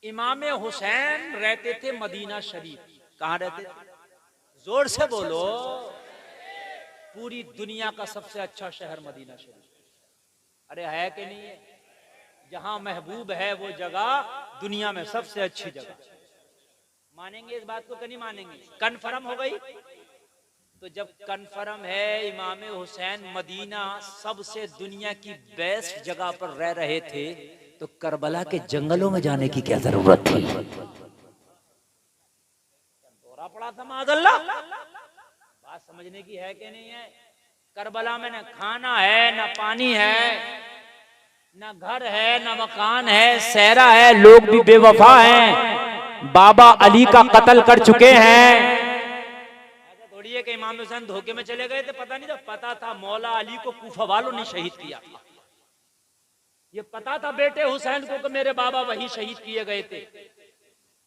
इमाम हुसैन रहते थे मदीना शरीफ। कहाँ रहते थे? जोर से बोलो। पूरी दुनिया का सबसे अच्छा शहर मदीना शरीफ। अरे है कि नहीं है? जहां महबूब है वो जगह दुनिया में सबसे अच्छी जगह। मानेंगे इस बात को कि नहीं मानेंगे? कन्फर्म हो गई? तो जब कन्फर्म है इमाम हुसैन मदीना सबसे दुनिया की बेस्ट जगह पर रह रहे थे, तो करबला के जंगलों में जाने की क्या जरूरत थी? दौरा पड़ा था माज़अल्लाह। बात समझने की है कि नहीं है? करबला में न खाना है, न पानी है, न घर है, न मकान है, सहरा है, लोग भी बेवफा हैं, बाबा अली का कत्ल कर चुके हैं। थोड़ी है कि इमाम हुसैन धोखे में चले गए थे, पता नहीं था। पता था मौला अली को कूफा वालों ने शहीद किया। ये पता था बेटे हुसैन को कि मेरे बाबा वही शहीद किए गए थे।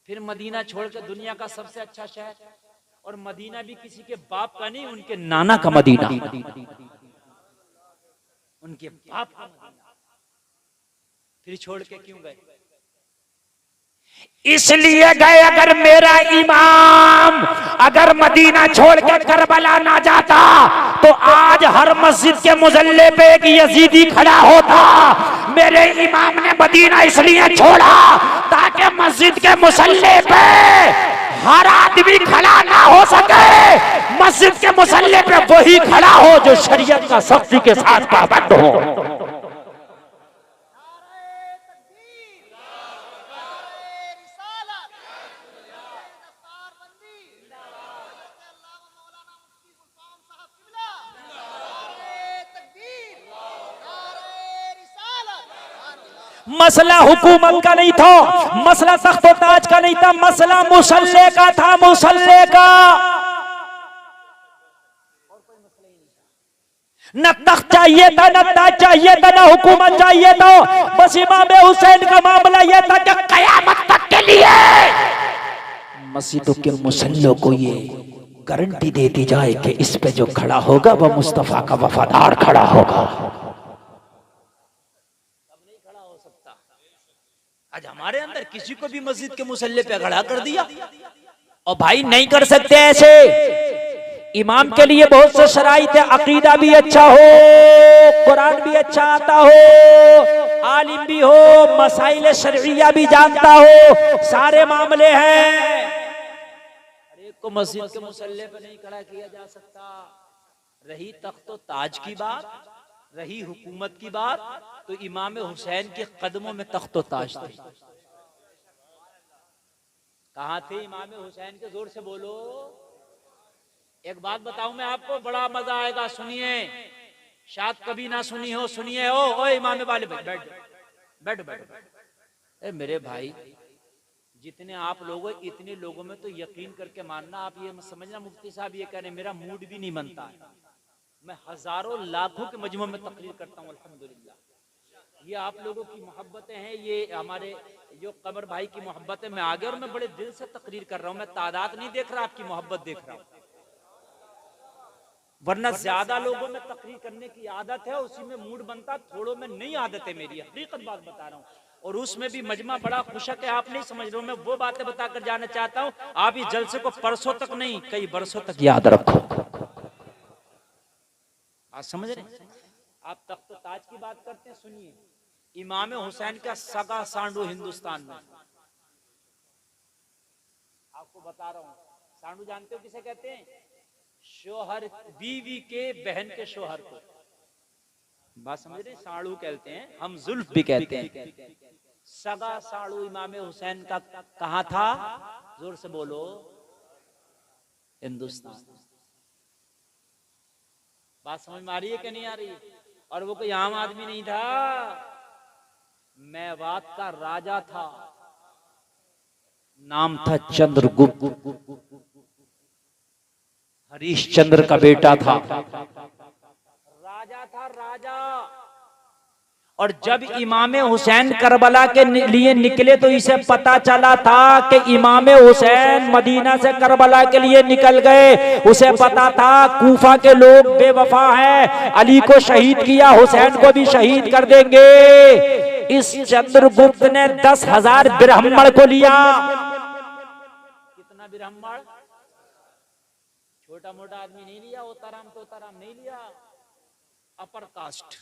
फिर मदीना छोड़कर दुनिया का सबसे अच्छा शहर, और मदीना भी किसी के बाप का नहीं, उनके नाना का मदीना, उनके बाप का मदीना। फिर छोड़ के क्यों गए? इसलिए गए, अगर मेरा इमाम अगर मदीना छोड़ के करबला ना जाता तो आज हर मस्जिद के मुसल्ले पे एक यजीदी खड़ा होता। मेरे इमाम ने मदीना इसलिए छोड़ा ताकि मस्जिद के मुसल्ले पे हर आदमी खड़ा ना हो सके, मस्जिद के मुसल्ले पे वही खड़ा हो जो शरीयत का सख्ती के साथ पाबंद हो। मसला हुकूमत का नहीं था, मसला तख्तो ताज का नहीं था, मसला मुसल्ले का था, मुसल्ले का। न तख्त चाहिए था, न ताज चाहिए था, न हुकूमत चाहिए था। बस इमाम हुसैन का मामला यह था कि कयामत तक के लिए मस्जिदों के मुसल्लों को ये गारंटी दे दी जाए कि इस पे जो खड़ा होगा वह मुस्तफा का वफादार खड़ा होगा। आज हमारे अंदर किसी को भी मस्जिद के मुसल्ले पे खड़ा कर दिया। और भाई नहीं कर सकते ऐसे। इमाम के लिए बहुत से शराइत है, अकीदा भी अच्छा हो, कुरान भी अच्छा आता हो, आलिम भी हो, मसाइल शरइया भी जानता हो, सारे मामले हैं। एक को मस्जिद के मुसल्ले पे नहीं खड़ा किया जा सकता। रही तख्तो ताज की बात, रही हुकूमत की बात, तो इमाम हुसैन के कदमों में तख्तो ताज थे। कहाँ थे इमाम हुसैन के? जोर से बोलो। एक बात बताऊं मैं आपको, बड़ा मजा आएगा, सुनिए। शायद कभी ना सुनी हो, सुनिए। ओ इमाम वाले बैठ बैठ बैठ। ए मेरे भाई, जितने आप लोग हो इतने लोगों में तो यकीन करके मानना, आप ये समझना मुफ्ती साहब ये कह रहे मेरा मूड भी नहीं बनता है। मैं हजारों लाखों के मजमू में तकरीर करता हूँ अल्हम्दुलिल्लाह। ये आप लोगों की मोहब्बतें हैं, ये हमारे जो कमर भाई की मोहब्बत है। मैं आगे और मैं बड़े दिल से तकरीर कर रहा हूँ। मैं तादाद नहीं देख रहा, आपकी मोहब्बत देख रहा हूँ। वरना ज्यादा लोगों में तकरीर करने की आदत है, उसी में मूड बनता, थोड़ों में नहीं आदत है मेरी। हकीकत बात बता रहा हूँ। और उसमें भी मजमा बड़ा खुशक है, आप नहीं समझ रहे हो। मैं वो बातें बताकर जाना चाहता हूँ, आप इस जलसे को परसों तक नहीं कई बरसों तक याद रखो। आप समझ रहे? आप तख्त ताज की बात करते हैं, सुनिए। इमाम हुसैन का सगा सांडू हिंदुस्तान में, आपको बता रहा हूं। सांडू जानते हो किसे कहते हैं? शोहर, बीवी के बहन के शोहर को। बात समझ रहे? साड़ू कहते हैं, हम जुल्फ भी कहते हैं। सगा साड़ू इमाम हुसैन का कहां था? जोर से बोलो। हिंदुस्तान। बात समझ में आ रही है कि नहीं आ रही? और वो कोई आम आदमी नहीं था, मेवात का राजा था, नाम था चंद्रगुप्त, हरीशचंद्र का बेटा था, राजा था राजा। और जब इमाम हुसैन करबला के लिए निकले तो इसे पता चला था कि इमाम हुसैन मदीना से करबला के लिए निकल गए। उसे पता था कूफा के लोग बेवफा हैं, अली को शहीद किया, हुसैन को भी शहीद कर देंगे। इस चंद्रगुप्त ने 10,000 ब्राह्मण को लिया। कितना ब्राह्मण? छोटा मोटा आदमी नहीं लिया, ओताराम तोताराम नहीं लिया, अपर कास्ट,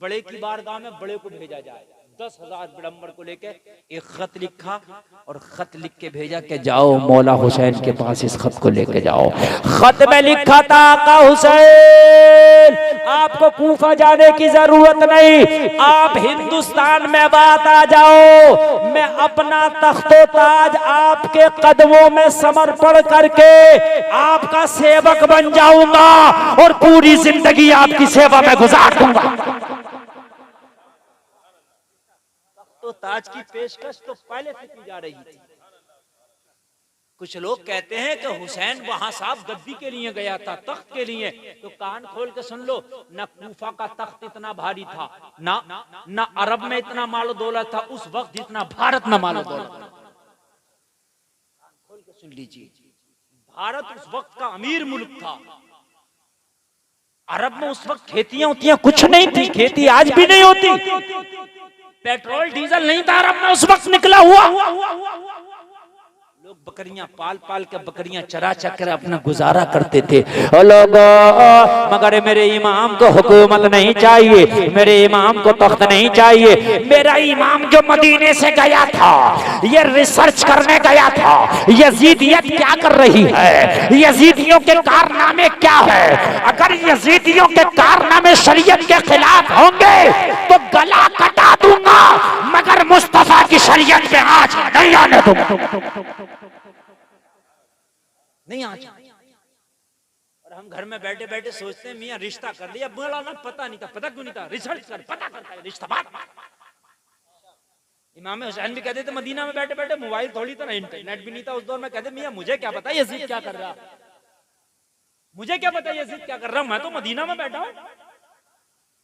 बड़े की बारगाह में बड़े को भेजा जाए। 10,000 ब्राह्मण को लेके एक खत लिखा और खत लिख के भेजा कि जाओ मौला हुसैन के पास इस खत को लेके जाओ। खत में लिखा था आका हुसैन आपको कूफा जाने की जरूरत नहीं, आप हिंदुस्तान में बात आ जाओ, मैं अपना तख्तो ताज आपके कदमों में समर्पण करके आपका सेवक बन जाऊंगा और पूरी जिंदगी आपकी सेवा में गुजार दूंगा। तो ताज की पेशकश तो पहले से की जा रही थी। कुछ लोग कहते हैं कि हुसैन वहां साहब गद्दी के लिए गया था, तख्त के लिए, तो कान खोल के सुन लो, न कूफा का तख्त इतना भारी था, ना अरब में इतना मालो दौलत था उस वक्त जितना भारत में मालो दौलत था। कान खोल के सुन लीजिए, भारत उस वक्त का अमीर मुल्क था। अरब में उस वक्त खेतियां होती कुछ नहीं थी, खेती आज भी नहीं होती, पेट्रोल डीजल नहीं था अरब में उस वक्त निकला हुआ। लोग बकरियां पाल पाल के बकरियां चरा चकर अपना गुजारा करते थे। मगर मेरे इमाम को हुकूमत नहीं चाहिए, मेरे इमाम को तख्त नहीं चाहिए। मेरा इमाम जो मदीने से गया था, ये रिसर्च करने गया था यजीदियत क्या कर रही है, यजीदियों के कारनामे क्या है। अगर यजीदियों के कारनामे शरीयत के खिलाफ होंगे तो गला कटा दूंगा, मगर मुस्तफा की शरीयत में आज नहीं आने दूंगा, नहीं आज। और हम घर में बैठे बैठे सोचते हैं मियां रिश्ता कर लिया, बोला ना पता नहीं था, पता क्यों नहीं था, रिसर्च कर पता करता है रिश्ता बात। इमाम हुसैन भी कहते थे मदीना में बैठे बैठे, मोबाइल थोड़ी था ना, इंटरनेट भी नहीं था उस दौर में, कहते मियां मुझे क्या पता यजीद क्या कर रहा, मुझे क्या पता यजीद क्या कर रहा, मैं तो मदीना में बैठा हूं।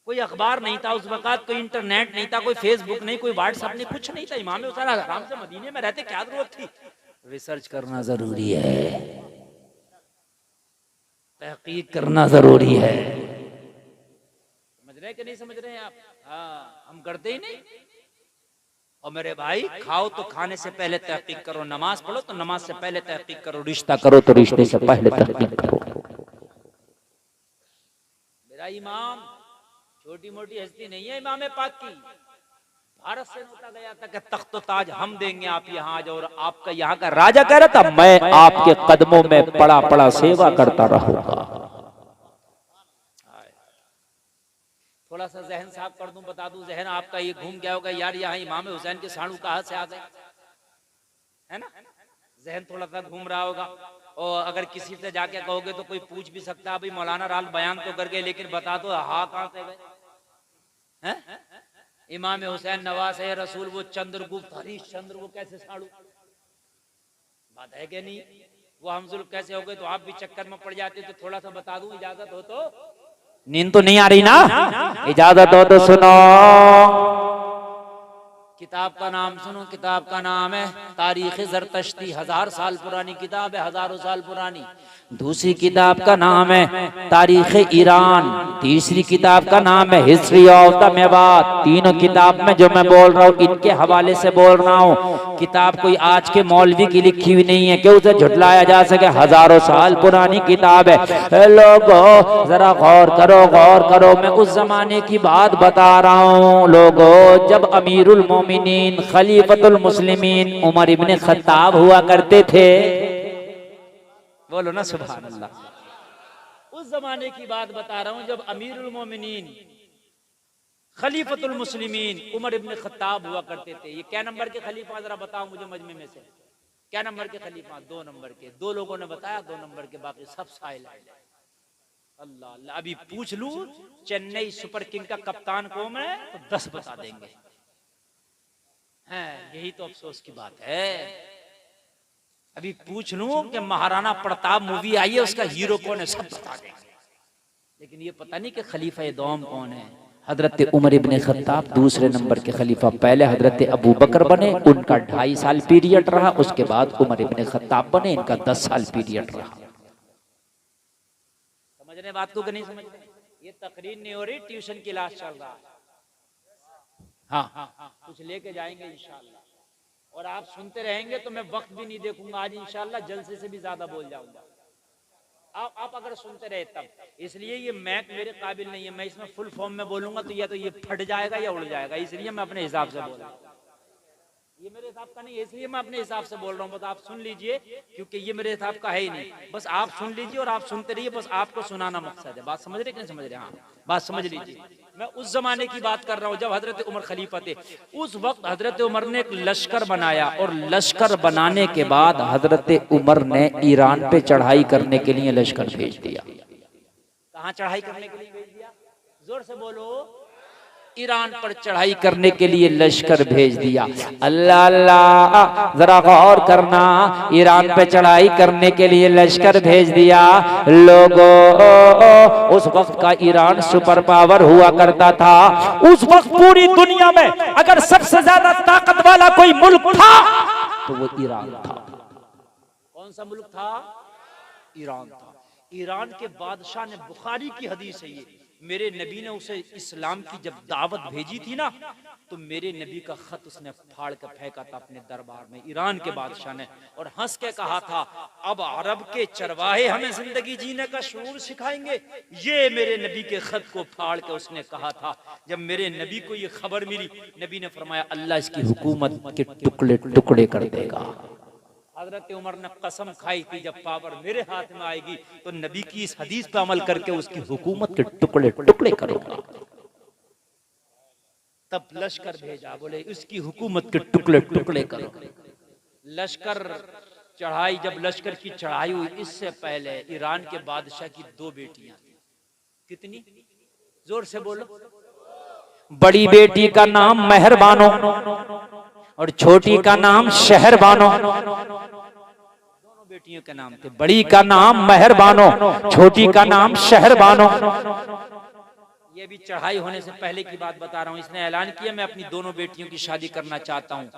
कोई अखबार नहीं था उस वक्त, कोई इंटरनेट नहीं था, कोई फेसबुक नहीं, कोई व्हाट्सएप नहीं, कुछ नहीं था। इमाम हुसैन आराम से मदीने में रहते, क्या जरूरत थी। रिसर्च करना जरूरी है, तहकीक करना जरूरी है। समझ रहे कि नहीं समझ रहे हैं आप? हाँ, हम करते ही नहीं। और मेरे भाई खाओ तो खाने से पहले तहकीक करो, नमाज पढ़ो तो नमाज से पहले तहकीक करो, रिश्ता करो तो रिश्ते से पहले तहकीक करो। मेरा इमाम छोटी मोटी हस्ती नहीं है, इमाम पाक की भारत से नोटा गया था कि तख्त ताज हम देंगे, आप यहाँ आ जाओ। और आपका यहाँ का राजा कह रहा था मैं आपके कदमों में पड़ा पड़ा सेवा करता रहूंगा। थोड़ा सा जहन साफ कर दूं, बता दूं, जहन आपका ये घूम गया होगा यार, यहाँ इमाम हुसैन के साड़ू कहाँ से आ गए, है ना? जहन थोड़ा सा घूम रहा होगा। और अगर किसी से जाके कहोगे तो कोई पूछ भी सकता है भाई मौलाना राल बयान तो कर गए, लेकिन बता दो हाँ कहाँ से गए। इमाम हुसैन नवाज है रसूल, वो चंद्रगुप्त हरीश चंद्र, वो कैसे साड़ू, बात है कि नहीं? वो हमजुल कैसे हो गए, तो आप भी चक्कर में पड़ जाते। तो थोड़ा सा बता दूं, इजाजत हो तो? नींद तो नहीं आ रही ना? इजाजत हो तो सुनो। किताब का नाम सुनो, किताब का नाम है तारीख ज़रतश्ती, 1000 साल पुरानी किताब है, हजारों साल पुरानी। दूसरी किताब का नाम है तारीख ईरान, तीसरी किताब का नाम है हिस्ट्री ऑफ द मेवात। तीनों किताब में जो मैं बोल रहा हूँ इनके हवाले से बोल रहा हूँ। किताब कोई आज के मौलवी की लिखी हुई नहीं है कि उसे झुटलाया जा सके, हजारों साल पुरानी किताब है। लोगों जरा गौर करो, गौर करो, मैं उस जमाने की बात बता रहा हूँ। लोगों जब अमीरुल मोमिनीन खलीफतुल मुस्लिमीन उमर इब्ने खत्ताब हुआ करते थे, बोलो ना सुभान अल्लाह। उस जमाने की बात बता रहा हूं जब अमीरुल मोमिनीन खलीफतुल मुस्लिमीन उमर इब्ने खत्ताब हुआ करते थे। ये क्या नंबर के खलीफा, जरा बताओ मुझे मजमे में से, क्या नंबर के खलीफा? 2 नंबर के। 2 लोगों ने बताया 2 नंबर के, बाकी सब साइल है। अल्लाह अल्लाह, अभी पूछ लूं चेन्नई सुपर किंग का कप्तान कौन है तो 10 बता देंगे। यही तो अफसोस की बात है। अभी पूछ लूं कि महाराणा प्रताप मूवी आई है उसका हीरो कौन है, सब बता देंगे। लेकिन ये पता नहीं कि खलीफा दोम कौन है। हजरत उमर इब्ने खत्ताब दूसरे नंबर के खलीफा, पहले हजरत अबू बकर बने, उनका 2.5 साल पीरियड रहा, उसके बाद उमर इब्ने खत्ताब बने, इनका 10 साल पीरियड रहा। समझ रहे बात को कि नहीं समझ रहे? ये तकरीर नहीं हो रही, ट्यूशन क्लास चल रहा है। हाँ, कुछ लेके जाएंगे इंशाल्लाह, और आप सुनते रहेंगे तो मैं वक्त भी नहीं देखूंगा, आज इंशाल्लाह जलसे से भी ज्यादा बोल जाऊंगा। आप अगर सुनते रहे तब, इसलिए ये मैक मेरे काबिल नहीं है, मैं इसमें फुल फॉर्म में बोलूंगा तो या तो ये फट जाएगा या उड़ जाएगा, इसलिए मैं अपने हिसाब से बोल रहा हूँ। ये मेरे हिसाब का नहीं है, इसलिए मैं अपने हिसाब से बोल रहा हूँ। बस आप सुन लीजिए, क्योंकि ये मेरे हिसाब का है ही नहीं। बस आप सुन लीजिए और आप सुनते रहिए, बस आपको सुनाना मकसद है। बात समझ रहे कि नहीं समझ रहे? हाँ, बात समझ लीजिए। मैं उस जमाने की बात कर रहा हूँ जब हजरत उमर खलीफा थे। उस वक्त हजरत उमर ने एक लश्कर बनाया, और लश्कर बनाने के बाद हजरत उमर ने ईरान पे चढ़ाई करने के लिए लश्कर भेज दिया। कहाँ चढ़ाई करने के लिए भेज दिया? जोर से बोलो। ईरान पर चढ़ाई करने के लिए लश्कर भेज दिया। अल्लाह अल्लाह, जरा गौर करना, ईरान पे चढ़ाई करने के लिए लश्कर भेज दिया। लोगों, उस वक्त का ईरान सुपर पावर हुआ करता था। उस वक्त पूरी दुनिया में अगर सबसे ज्यादा ताकत वाला कोई मुल्क था तो वो ईरान था। कौन सा मुल्क था? ईरान था। ईरान के बादशाह ने, बुखारी की हदीस है ये, मेरे नबी ने उसे इस्लाम की जब दावत भेजी थी ना, तो मेरे नबी का खत उसने फाड़ कर फेंका था अपने दरबार में, ईरान के बादशाह ने, और हंस के कहा था, अब अरब के चरवाहे हमें जिंदगी जीने का शऊर सिखाएंगे। ये मेरे नबी के खत को फाड़ के उसने कहा था। जब मेरे नबी को ये खबर मिली, नबी ने फरमाया, अल्लाह इसकी हुकूमत के टुकड़े टुकड़े कर देगा। हजरत उमर ने कसम खाई थी, जब पावर मेरे हाथ में आएगी तो नबी की इस हदीस पर अमल करके उसकी हुकूमत के टुकड़े टुकड़े करूंगा। तब लश्कर भेजा, बोले उसकी हुकूमत के टुकड़े टुकड़े करो। लश्कर चढ़ाई, जब लश्कर की चढ़ाई हुई, इससे पहले ईरान के बादशाह की 2 बेटियां थी। कितनी? जोर से बोलो। बड़ी बेटी का नाम मेहरबानो और छोटी का नाम शहरबानो। दोनों बेटियों के नाम थे, बड़ी का नाम मेहरबानो, छोटी का नाम शहरबानो। ये भी चढ़ाई होने से पहले की बात बता रहा हूँ। इसने ऐलान किया, मैं अपनी दोनों बेटियों की शादी करना चाहता हूँ।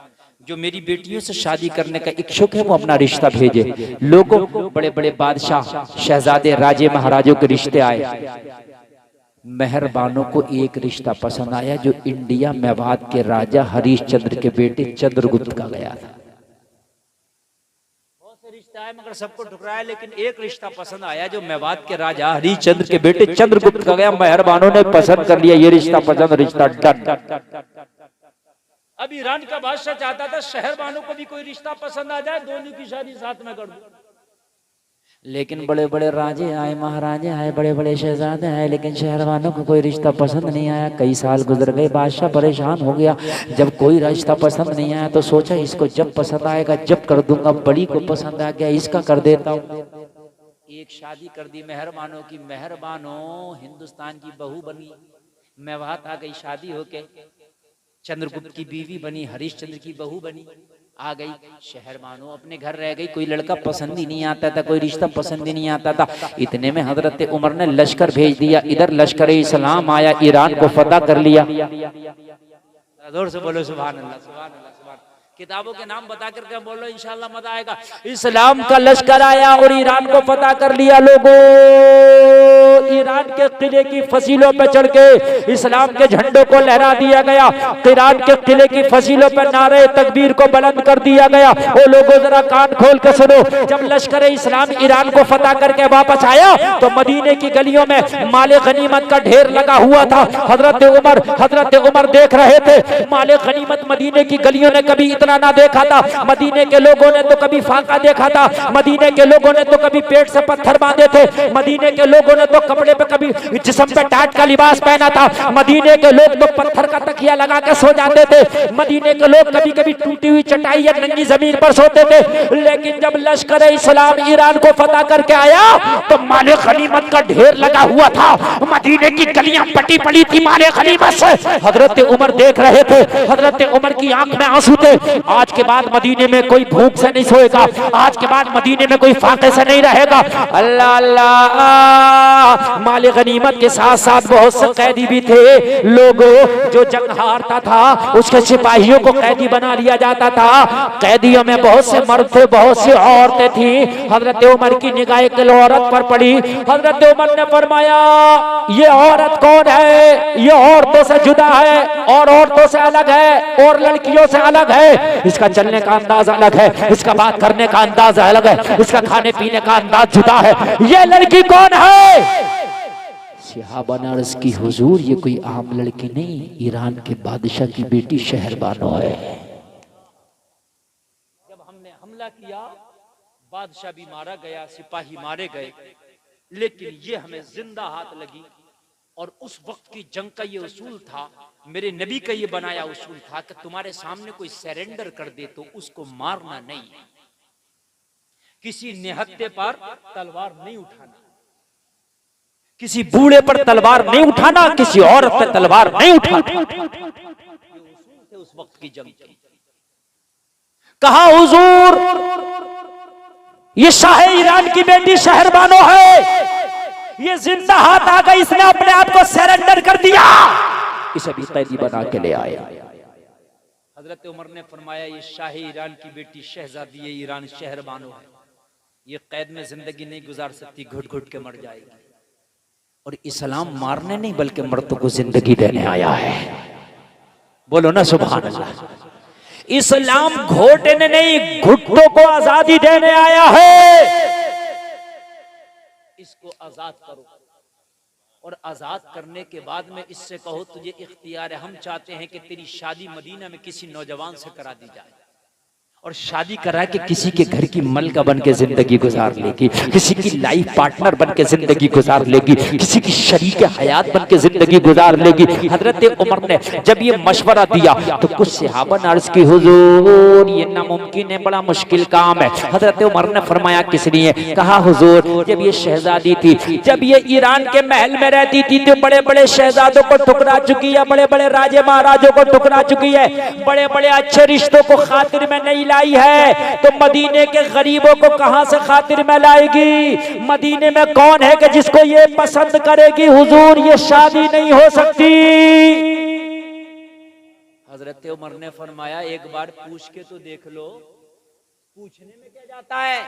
जो मेरी बेटियों से शादी करने का इच्छुक है वो अपना रिश्ता भेजे। लोगों, बड़े बड़े बादशाह, शहजादे, राजे, महाराजों के रिश्ते आए। मेहरबानों को एक रिश्ता पसंद आया, जो इंडिया मेवात के राजा हरीश चंद्र के बेटे चंद्रगुप्त का गया था। बहुत से रिश्ते आए मगर सबको ठुकराया, लेकिन एक रिश्ता पसंद आया जो मेवात के राजा हरीश चंद्र के बेटे चंद्रगुप्त का गया। मेहरबानों ने पसंद कर लिया, ये रिश्ता पसंद, रिश्ता डन। अब ईरान का बादशाह चाहता था शहरबानों को भी कोई रिश्ता पसंद आ जाए, दोनों की शादी साथ में कर दो। लेकिन बड़े बड़े राजे आए, महाराजे आए, बड़े बड़े शहजादे आए, लेकिन शहरवानों को कोई रिश्ता पसंद नहीं आया। कई साल गुजर गए, बादशाह परेशान हो गया। जब कोई रिश्ता पसंद नहीं आया तो सोचा, इसको जब पसंद आएगा जब कर दूंगा। बड़ी को पसंद आ गया, इसका कर देता हूँ। एक शादी कर दी मेहरबानों की। मेहरबानों हिंदुस्तान की बहू बनी, मेवात आ गई शादी होके। चंद्रगुप्त की बीवी बनी, हरीश चंद्र की बहू बनी, आ गई। शहरबानो अपने घर रह गई। कोई लड़का पसंद ही नहीं आता था, कोई रिश्ता पसंद ही नहीं आता था। इतने में हजरत उमर ने लश्कर भेज दिया। इधर लश्कर इस्लाम आया, ईरान को फतह कर लिया। जोर से बोलो सुभान अल्लाह, सुभान अल्लाह, सुभान। किताबों के नाम बता करके बोलो, इंशाल्लाह मजा आएगा। इस्लाम का लश्कर आया और ईरान को फतह कर लिया। लोगों, ईरान के किले की फसीलों पर चढ़ के इस्लाम के झंडों को लहरा दिया गया। ईरान के किले की फसीलों पर नारे तकबीर को बुलंद कर दिया गया। ओ लोगों, जरा कान खोल के सुनो। जब लश्कर इस्लाम ईरान को फतह करके वापस आया तो मदीने की गलियों में माले गनीमत का ढेर लगा हुआ था। हजरत उमर देख रहे थे। माले गनीमत मदीने की गलियों ने कभी इतना ना देखा था। मदीने के लोगों ने तो कभी फाका देखा था। मदीने के लोगों ने तो कभी पेट से पत्थर बांधे थे। मदीने के लोगों ने तो कपड़े पे कभी जिस्म पे टाट का लिबास पहना था। मदीने के लोग तो पत्थर का तकिया लगा के सो जाते थे। मदीने के लोग कभी कभी टूटी हुई चटाई या नंगी जमीन पर सोते थे। लेकिन जब लश्कर इस्लाम ईरान को फतह करके आया तो माले गनीमत का ढेर लगा हुआ था। मदीने की गलियां पटी पड़ी थी माले गनीमत से। हजरत उमर देख रहे थे। हजरत उमर की आंख में आंसू थे। आज के बाद मदीने में कोई भूख से नहीं सोएगा, आज के बाद मदीने में कोई फाके से नहीं रहेगा। अल्लाह अल्लाह। माल गनीमत के साथ साथ बहुत से कैदी भी थे। लोगों जो जंग हारता था उसके सिपाहियों को कैदी बना लिया जाता था। कैदियों में बहुत से मर्द थे, बहुत सी औरतें थी। हजरत उमर की निगाह एक औरत पर पड़ी। हजरत उमर ने फरमाया ये औरत कौन है? ये औरतों से जुदा है और औरतों से अलग है और लड़कियों से अलग है। इसका चलने का अंदाज अलग है, इसका बात करने का अंदाज अलग है, इसका खाने पीने का अंदाज जुदा है। ये लड़की कौन है? सहाबा ने अर्ज की हुजूर ये कोई आम लड़की नहीं, ईरान के बादशाह की बेटी शहरबानो है। जब हमने हमला किया बादशाह भी मारा गया, सिपाही मारे गए, लेकिन ये हमें जिंदा हाथ लगी। और उस वक्त की जंग का ये उसूल था, मेरे नबी का ये बनाया उसूल था कि तुम्हारे सामने कोई सरेंडर कर दे तो उसको मारना नहीं, किसी निहत्ते पर तलवार नहीं उठाना, किसी बूढ़े पर तलवार नहीं उठाना, किसी औरत पर तलवार नहीं उठाना। ये उसूल थे उस वक्त की जंग के। कहा हुजूर ये शाह ईरान की बेटी शहरबानो है, ये जिंदा हाथ आ गई, इसने अपने आप को सरेंडर कर दिया, इसे भी कैदी बना के ले आया। हजरत उमर ने फरमाया ये शाह ईरान की बेटी शहजादी ईरान शहरबानो है, ये कैद में जिंदगी नहीं गुजार सकती, घुट घुट के मर जाएगी। और इस्लाम मारने नहीं बल्कि मर्दों को जिंदगी देने आया है। बोलो ना सुभान अल्लाह। इस्लाम घोटने नहीं घुट्टों को आजादी देने आया है। इसको आजाद करो और आजाद करने के बाद में इससे कहो तुझे इख्तियार है, हम चाहते हैं कि तेरी शादी मदीना में किसी नौजवान से करा दी जाए, और शादी करा के किसी के घर की मलका बन के जिंदगी गुजार लेगी, किसी की लाइफ पार्टनर बन के जिंदगी गुजार लेगी, किसी की शरीक हयात बन के जिंदगी गुजार लेगी। हजरत उमर ने जब ये मशवरा दिया तो कुछ सहाबा ने अर्ज की हुजूर ये नामुमकिन है, बड़ा मुश्किल काम है। हजरत उमर ने फरमाया किस लिए? कहा हुजूर जब ये शहजादी थी, जब ये ईरान के महल में रहती थी तो बड़े बड़े शहजादों को ठुकरा चुकी है, बड़े बड़े राजे महाराजों को ठुकरा चुकी है, बड़े बड़े अच्छे रिश्तों को खातिर में नहीं लाई है, तो मदीने के गरीबों को कहां से खातिर में लाएगी? मदीने में कौन है कि जिसको ये पसंद करेगी? हुजूर ये शादी नहीं हो सकती। हजरत उमर ने फरमाया एक बार पूछ के तो देख लो, पूछने में क्या जाता है।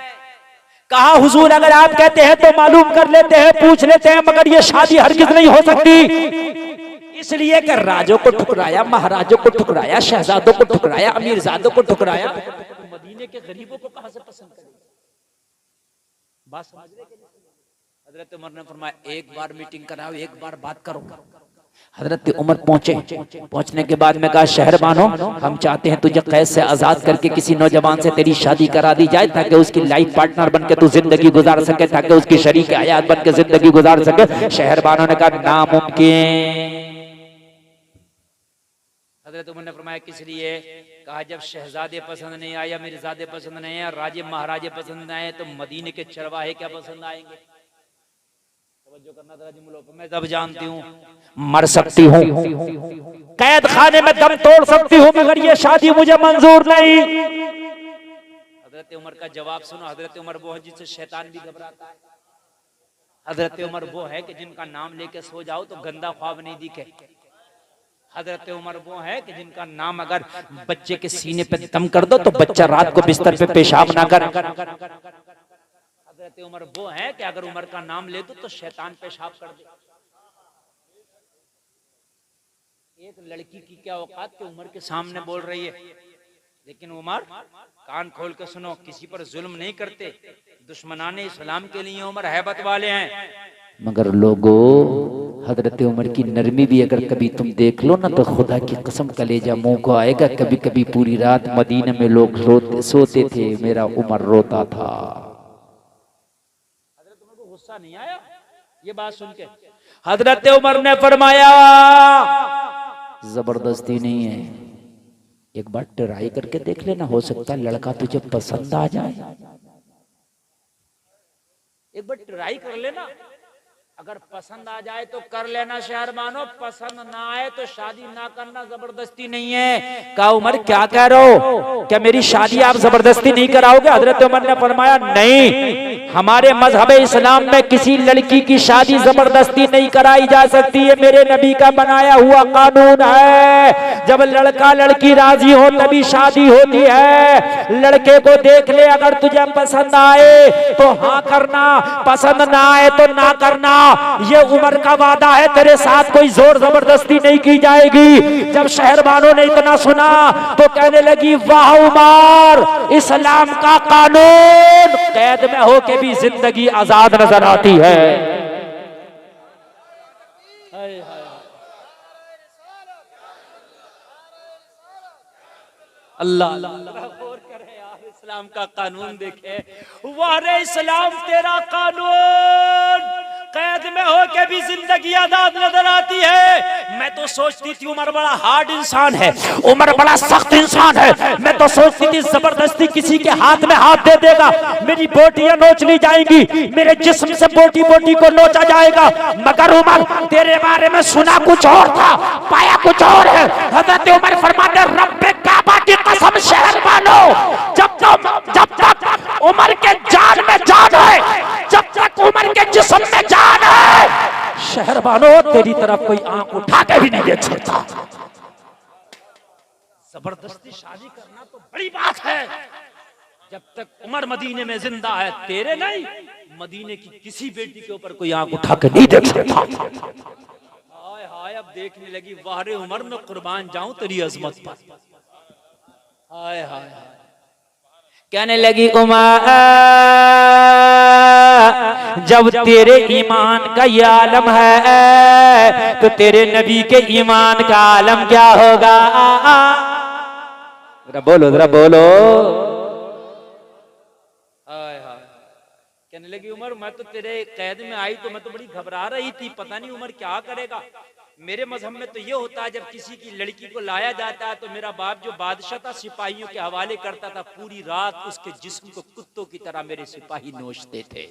कहा हुजूर अगर आप कहते हैं तो मालूम कर लेते हैं, पूछ लेते हैं, मगर ये शादी हरगिज नहीं हो सकती। इसलिए कि राजों को ठुकराया, महाराजों को ठुकराया, शहजादों को ठुकराया, अमीरजादों को ठुकराया, तो मदीने के गरीबों को कहां से पसंद करेगा? बात समझ रहे? हजरत उमर ने फरमाया एक बार मीटिंग कराओ, एक बार बात करो। हजरत उमर पहुंचे, पहुंचने के बाद में कहा शहरबानो हम चाहते हैं तुझे कैद से आजाद करके किसी नौजवान से तेरी शादी करा दी जाए, ताकि उसकी लाइफ पार्टनर बनके तू जिंदगी गुजार सके, ताकि उसकी शरीक हयात बनके जिंदगी गुजार सके। शहरबानो ने कहा नामुमकिन। हजरत उमर ने फरमाया किस लिए? कहा जब शहजादे पसंद नहीं आए, मिर्जादे पसंद नहीं आए, राजे महाराजे पसंद आए, तो मदीने के चरवाहे क्या पसंद आएंगे? तवज्जो करना जरा जुमलों पे। मैं जब जानती हूँ मर सकती हूँ, कैद खाने में दम तोड़ सकती हूँ, मगर ये शादी मुझे मंजूर नहीं। हजरत उमर का जवाब सुनो। हजरत उमर वो है जिससे शैतान भी घबराता है। हजरत उमर वो है कि जिनका नाम लेके सो जाओ तो गंदा ख्वाब नहीं दिखे। हजरत उमर वो है कि जिनका नाम अगर बच्चे के सीने पे दम कर दो तो बच्चा रात को बिस्तर पे पेशाब ना कर। हजरत उमर वो है कि अगर उमर का नाम ले दो तो शैतान पेशाब कर दे। एक लड़की की क्या औकात कि उमर के सामने बोल रही है, लेकिन उमर कान खोल के सुनो, किसी पर जुल्म नहीं करते, दुश्मनाने इस्लाम के लिए उमर हैबत वाले हैं। मगर लोगों हजरत उमर की नरमी भी अगर कभी तुम देख लो ना तो खुदा की कसम कलेजा मुंह को आएगा। कभी कभी पूरी रात मदीने में लोग सोते थे, मेरा उमर रोता था। हजरत उमर को गुस्सा नहीं आया ये बात सुन के? हजरत उमर ने फरमाया जबरदस्ती नहीं है, एक बार ट्राई करके देख लेना, हो सकता है लड़का तुझे पसंद आ जाए। एक बार ट्राई कर लेना, अगर पसंद आ जाए तो कर लेना शहरबानो, पसंद ना आए तो शादी ना करना, जबरदस्ती नहीं है। कहा उमर क्या कह रहे हो, क्या मेरी शादी आप जबरदस्ती नहीं कराओगे? हजरत उमर ने फरमाया नहीं, हमारे मजहब इस्लाम में किसी लड़की की शादी जबरदस्ती नहीं कराई जा सकती है, मेरे नबी का बनाया हुआ कानून है। जब लड़का लड़की राजी हो तभी शादी होती है। लड़के को देख ले, अगर तुझे पसंद आए तो हाँ करना, पसंद ना आए तो ना करना। ये उमर का वादा है, तेरे साथ कोई जोर जबरदस्ती नहीं की जाएगी। जब शहरबानों ने इतना सुना तो कहने लगी वाह उमर, इस्लाम का कानून, कैद में होके भी जिंदगी आजाद नजर आती है। अल्लाह गौर करे यार, इस्लाम का कानून देखे। वारे इस्लाम तेरा कानून, कैद में होके भी जिंदगी आजाद नजर आती है। मैं तो सोचती थी उमर बड़ा हार्ड इंसान है, उमर बड़ा सख्त इंसान है। मैं तो सोचती थी जबरदस्ती किसी के हाथ में हाथ दे देगा, मेरी बोटियां नोच ली जाएंगी, मेरे जिस्म से बोटी बोटी को नोचा जाएगा। मगर उमर, तेरे बारे में सुना कुछ और था, पाया कुछ और है। हजरत उमर फरमाते रब्बे काबा की कसम शहरबानो, जब तक उमर के जान में जान है, जब तक उमर के जिस्म में जान है, शहरबानो तेरी तरफ कोई आंख उठा के भी नहीं देख सकता। जबरदस्ती शादी करना तो बड़ी बात है। जब तक उमर मदीने में जिंदा है, तेरे नहीं, मदीने की किसी बेटी के ऊपर कोई आंख उठा के नहीं देख सकता। हाय हाय, अब देखने लगी वारे उमर, में कुर्बान जाऊं तेरी अजमत पर। हाय हाय, कहने लगी उमर, जब तेरे ईमान का ये आलम है तो तेरे नबी के ईमान का आलम क्या होगा? जरा बोलो, जरा बोलो। हाय हाय, कहने लगी उमर, मैं तो तेरे कैद में आई तो मैं तो बड़ी घबरा रही थी, पता नहीं उमर क्या करेगा। मेरे मजहब में तो ये होता है, जब किसी की लड़की को लाया जाता है तो मेरा बाप जो बादशाह था सिपाहियों के हवाले करता था, पूरी रात उसके जिस्म को कुत्तों की तरह मेरे सिपाही नोचते थे।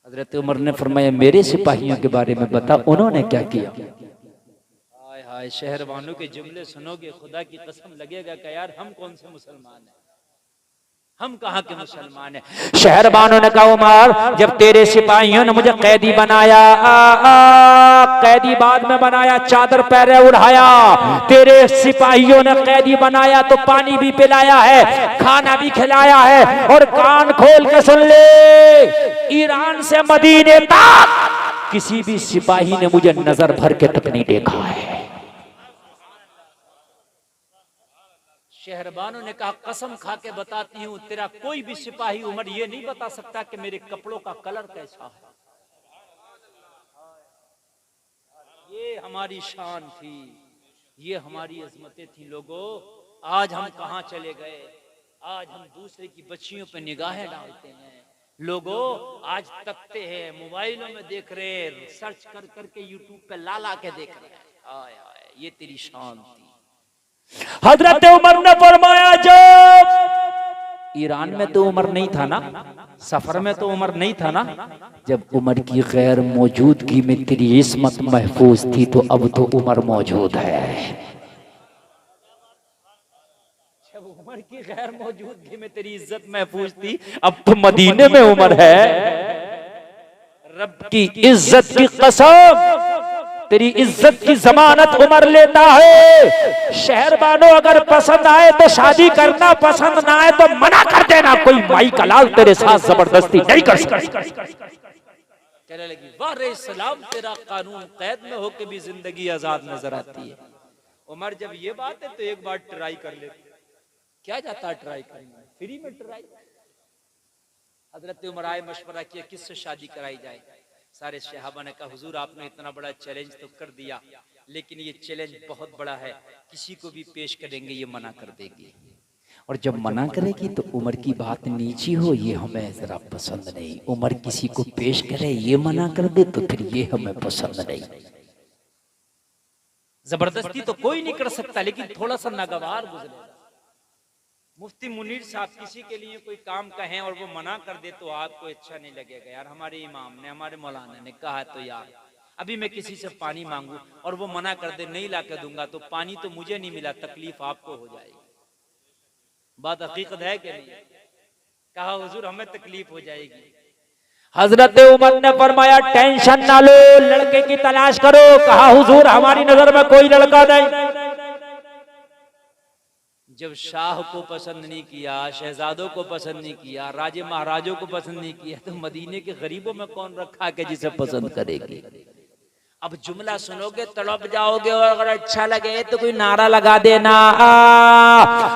हजरत उमर ने फरमाया मेरे सिपाहियों के बारे में बता, उन्होंने क्या किया? हाय हाय, शहरवानों के जुमले सुनोगे खुदा की कसम लगेगा कि यार हम कौन से मुसलमान हैं, हम कहाँ के मुसलमान हैं। शहरबानों ने कहा उमर, जब तेरे सिपाहियों ने मुझे कैदी बनाया, कैदी बाद में बनाया, चादर पैरे उड़ाया, तेरे सिपाहियों ने कैदी बनाया तो पानी भी पिलाया है, खाना भी खिलाया है। और कान खोल के सुन ले, ईरान से मदीने तक किसी भी सिपाही ने मुझे नजर भर के तक नहीं देखा है। शहरबानों ने कहा कसम खा के बताती हूँ, तेरा कोई भी सिपाही उमर ये नहीं बता सकता कि मेरे कपड़ों का कलर कैसा है। ये हमारी शान थी, ये हमारी अजमतें थी। लोगों, आज हम कहाँ चले गए? आज हम दूसरे की बच्चियों पे निगाहें डालते हैं। लोगों, आज तकते हैं, मोबाइलों में देख रहे हैं, सर्च कर करके यूट्यूब पे ला ला के देख रहे हैं। आय आय, ये तेरी शान थी। हजरत उमर ने फरमाया, जब ईरान में तो उमर नहीं था ना, सफर में तो उमर नहीं था ना, जब उमर की गैर मौजूदगी में तेरी इस्मत महफूज थी तो अब तो उमर मौजूद है। जब उमर की गैर मौजूदगी में तेरी इज्जत महफूज थी, अब तो मदीने में उमर है। रब की इज्जत की कसम, तेरी इज्जत की जमानत उमर लेता है। शहरबानो, अगर पसंद आए तो शादी करना, पसंद ना आए तो मना कर देना, कोई माई का लाल तेरे साथ जबरदस्ती नहीं कर सकता। कहने लगी वाह रे सलाम, तेरा कानून, कैद में होके भी जिंदगी आजाद नजर आती है। उमर, जब ये बात है तो एक बार ट्राई कर ले। क्या जाता है ट्राई करना, फ्री में ट्राई। हजरत उमर आए, मशवरा किया किससे शादी कराई जाए। सारे सहाबा ने कहा हुजूर, आपने इतना बड़ा चैलेंज तो कर दिया, लेकिन ये चैलेंज बहुत बड़ा है, किसी को भी पेश करेंगे ये मना कर देगी, और जब मना करेगी तो उमर की बात नीची हो, ये हमें जरा पसंद नहीं। उमर किसी को पेश करे, ये मना कर दे तो फिर ये हमें पसंद नहीं। जबरदस्ती तो कोई नहीं कर सकता, लेकिन थोड़ा सा नागवार गुजरेगा, मुफ्ती मुनीर साहब किसी के लिए कोई काम कहें और वो मना कर दे तो आपको अच्छा नहीं लगेगा। यार हमारे इमाम ने, हमारे मौलाना ने कहा तो यार अभी मैं किसी से पानी मांगू और वो मना कर दे नहीं ला के दूंगा तो पानी तो मुझे नहीं मिला, तकलीफ आपको हो जाएगी। बात हकीकत है कि नहीं? कहा हुजूर हमें तकलीफ हो जाएगी। हजरत उमर ने फरमाया टेंशन ना लो, लड़के की तलाश करो। कहा हुजूर हमारी नजर में कोई लड़का नहीं। जब शाह को पसंद नहीं किया, शहजादों को पसंद नहीं किया, राजे महाराजों को पसंद नहीं किया, तो मदीने के गरीबों में कौन रखा के जिसे पसंद करेगी? अब जुमला सुनोगे तड़प जाओगे और अगर अच्छा लगे तो कोई नारा लगा देना।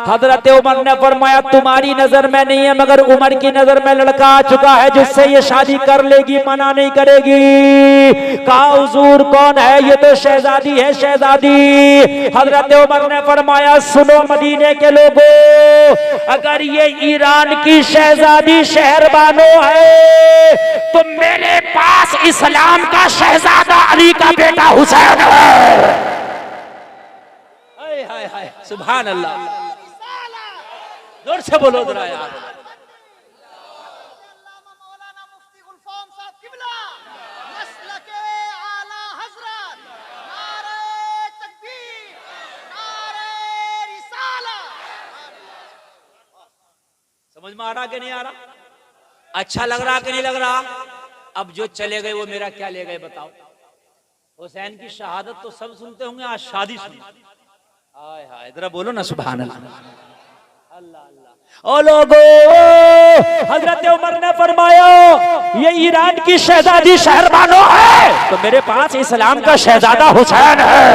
हजरत उमर ने फरमाया तुम्हारी नजर में नहीं है मगर उमर की नजर में लड़का आ चुका है जिससे ये शादी कर लेगी, मना नहीं करेगी। कहा हुजूर कौन है? ये तो शहजादी है, शहजादी। हजरत उमर ने फरमाया सुनो मदीने के लोगों, अगर ये ईरान की शहजादी शहरबानो है तो मेरे पास इस्लाम का शहजादा अली का बेटा हुसैन है। हाय हाय हाय, सुभान अल्लाह। जोर से बोलो जरा यार। समझ में आ रहा कि नहीं आ रहा? अच्छा लग रहा कि नहीं लग रहा? अब जो चले गए वो मेरा क्या ले गए बताओ? हुसैन की शहादत तो सब सुनते होंगे, आज शादी सुनी। हाय हाय, जरा बोलो ना सुभान अल्लाह। अल्लाह अल्लाह। ओ लोगों, हजरत उमर ने फरमाया ये ईरान की शहजादी शहरबानो है तो मेरे पास इस्लाम का शहजादा हुसैन है।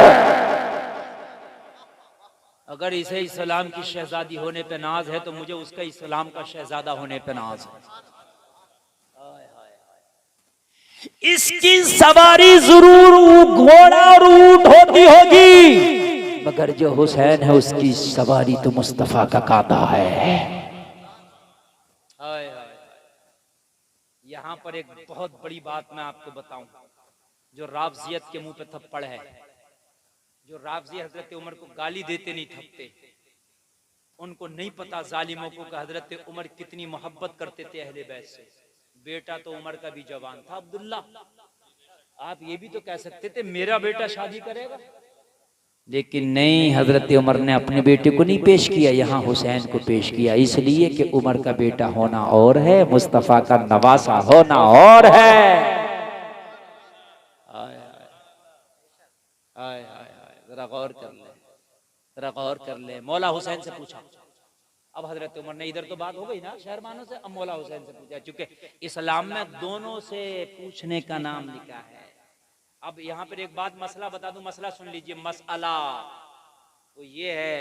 अगर इसे इस्लाम की शहजादी होने पे नाज है तो मुझे उसका इस्लाम का शहजादा होने पे नाज है। इसकी सवारी जरूर घोड़ा और ऊंट होती होगी मगर जो हुसैन है उसकी सवारी तो मुस्तफा का कांधा है। यहाँ पर एक बहुत बड़ी बात मैं आपको बताऊं, जो राफजियत के मुंह पे थप्पड़ है, जो राफजी हजरत उमर को गाली देते नहीं थकते, उनको नहीं पता जालिमों को कि हजरत उमर कितनी मोहब्बत करते थे अहले बैत से। बेटा तो उमर का भी जवान था अब्दुल्ला। आप ये भी तो कह सकते थे मेरा बेटा शादी करेगा, लेकिन नहीं, हजरत उमर ने अपने बेटे को नहीं पेश किया, यहाँ हुसैन को पेश किया, इसलिए कि उमर का बेटा होना और है, मुस्तफा का नवासा होना और है। जरा गौर कर ले, जरा गौर कर ले। मौला हुसैन से पूछा। अब हजरत उमर ने, इधर तो बात हो गई ना शहरबानों से, अब मौला हुसैन से पूछा, क्योंकि इस्लाम में दोनों से पूछने का नाम लिखा है। अब यहाँ पर एक बात मसला बता दूं, मसला सुन लीजिए। मसला तो ये है,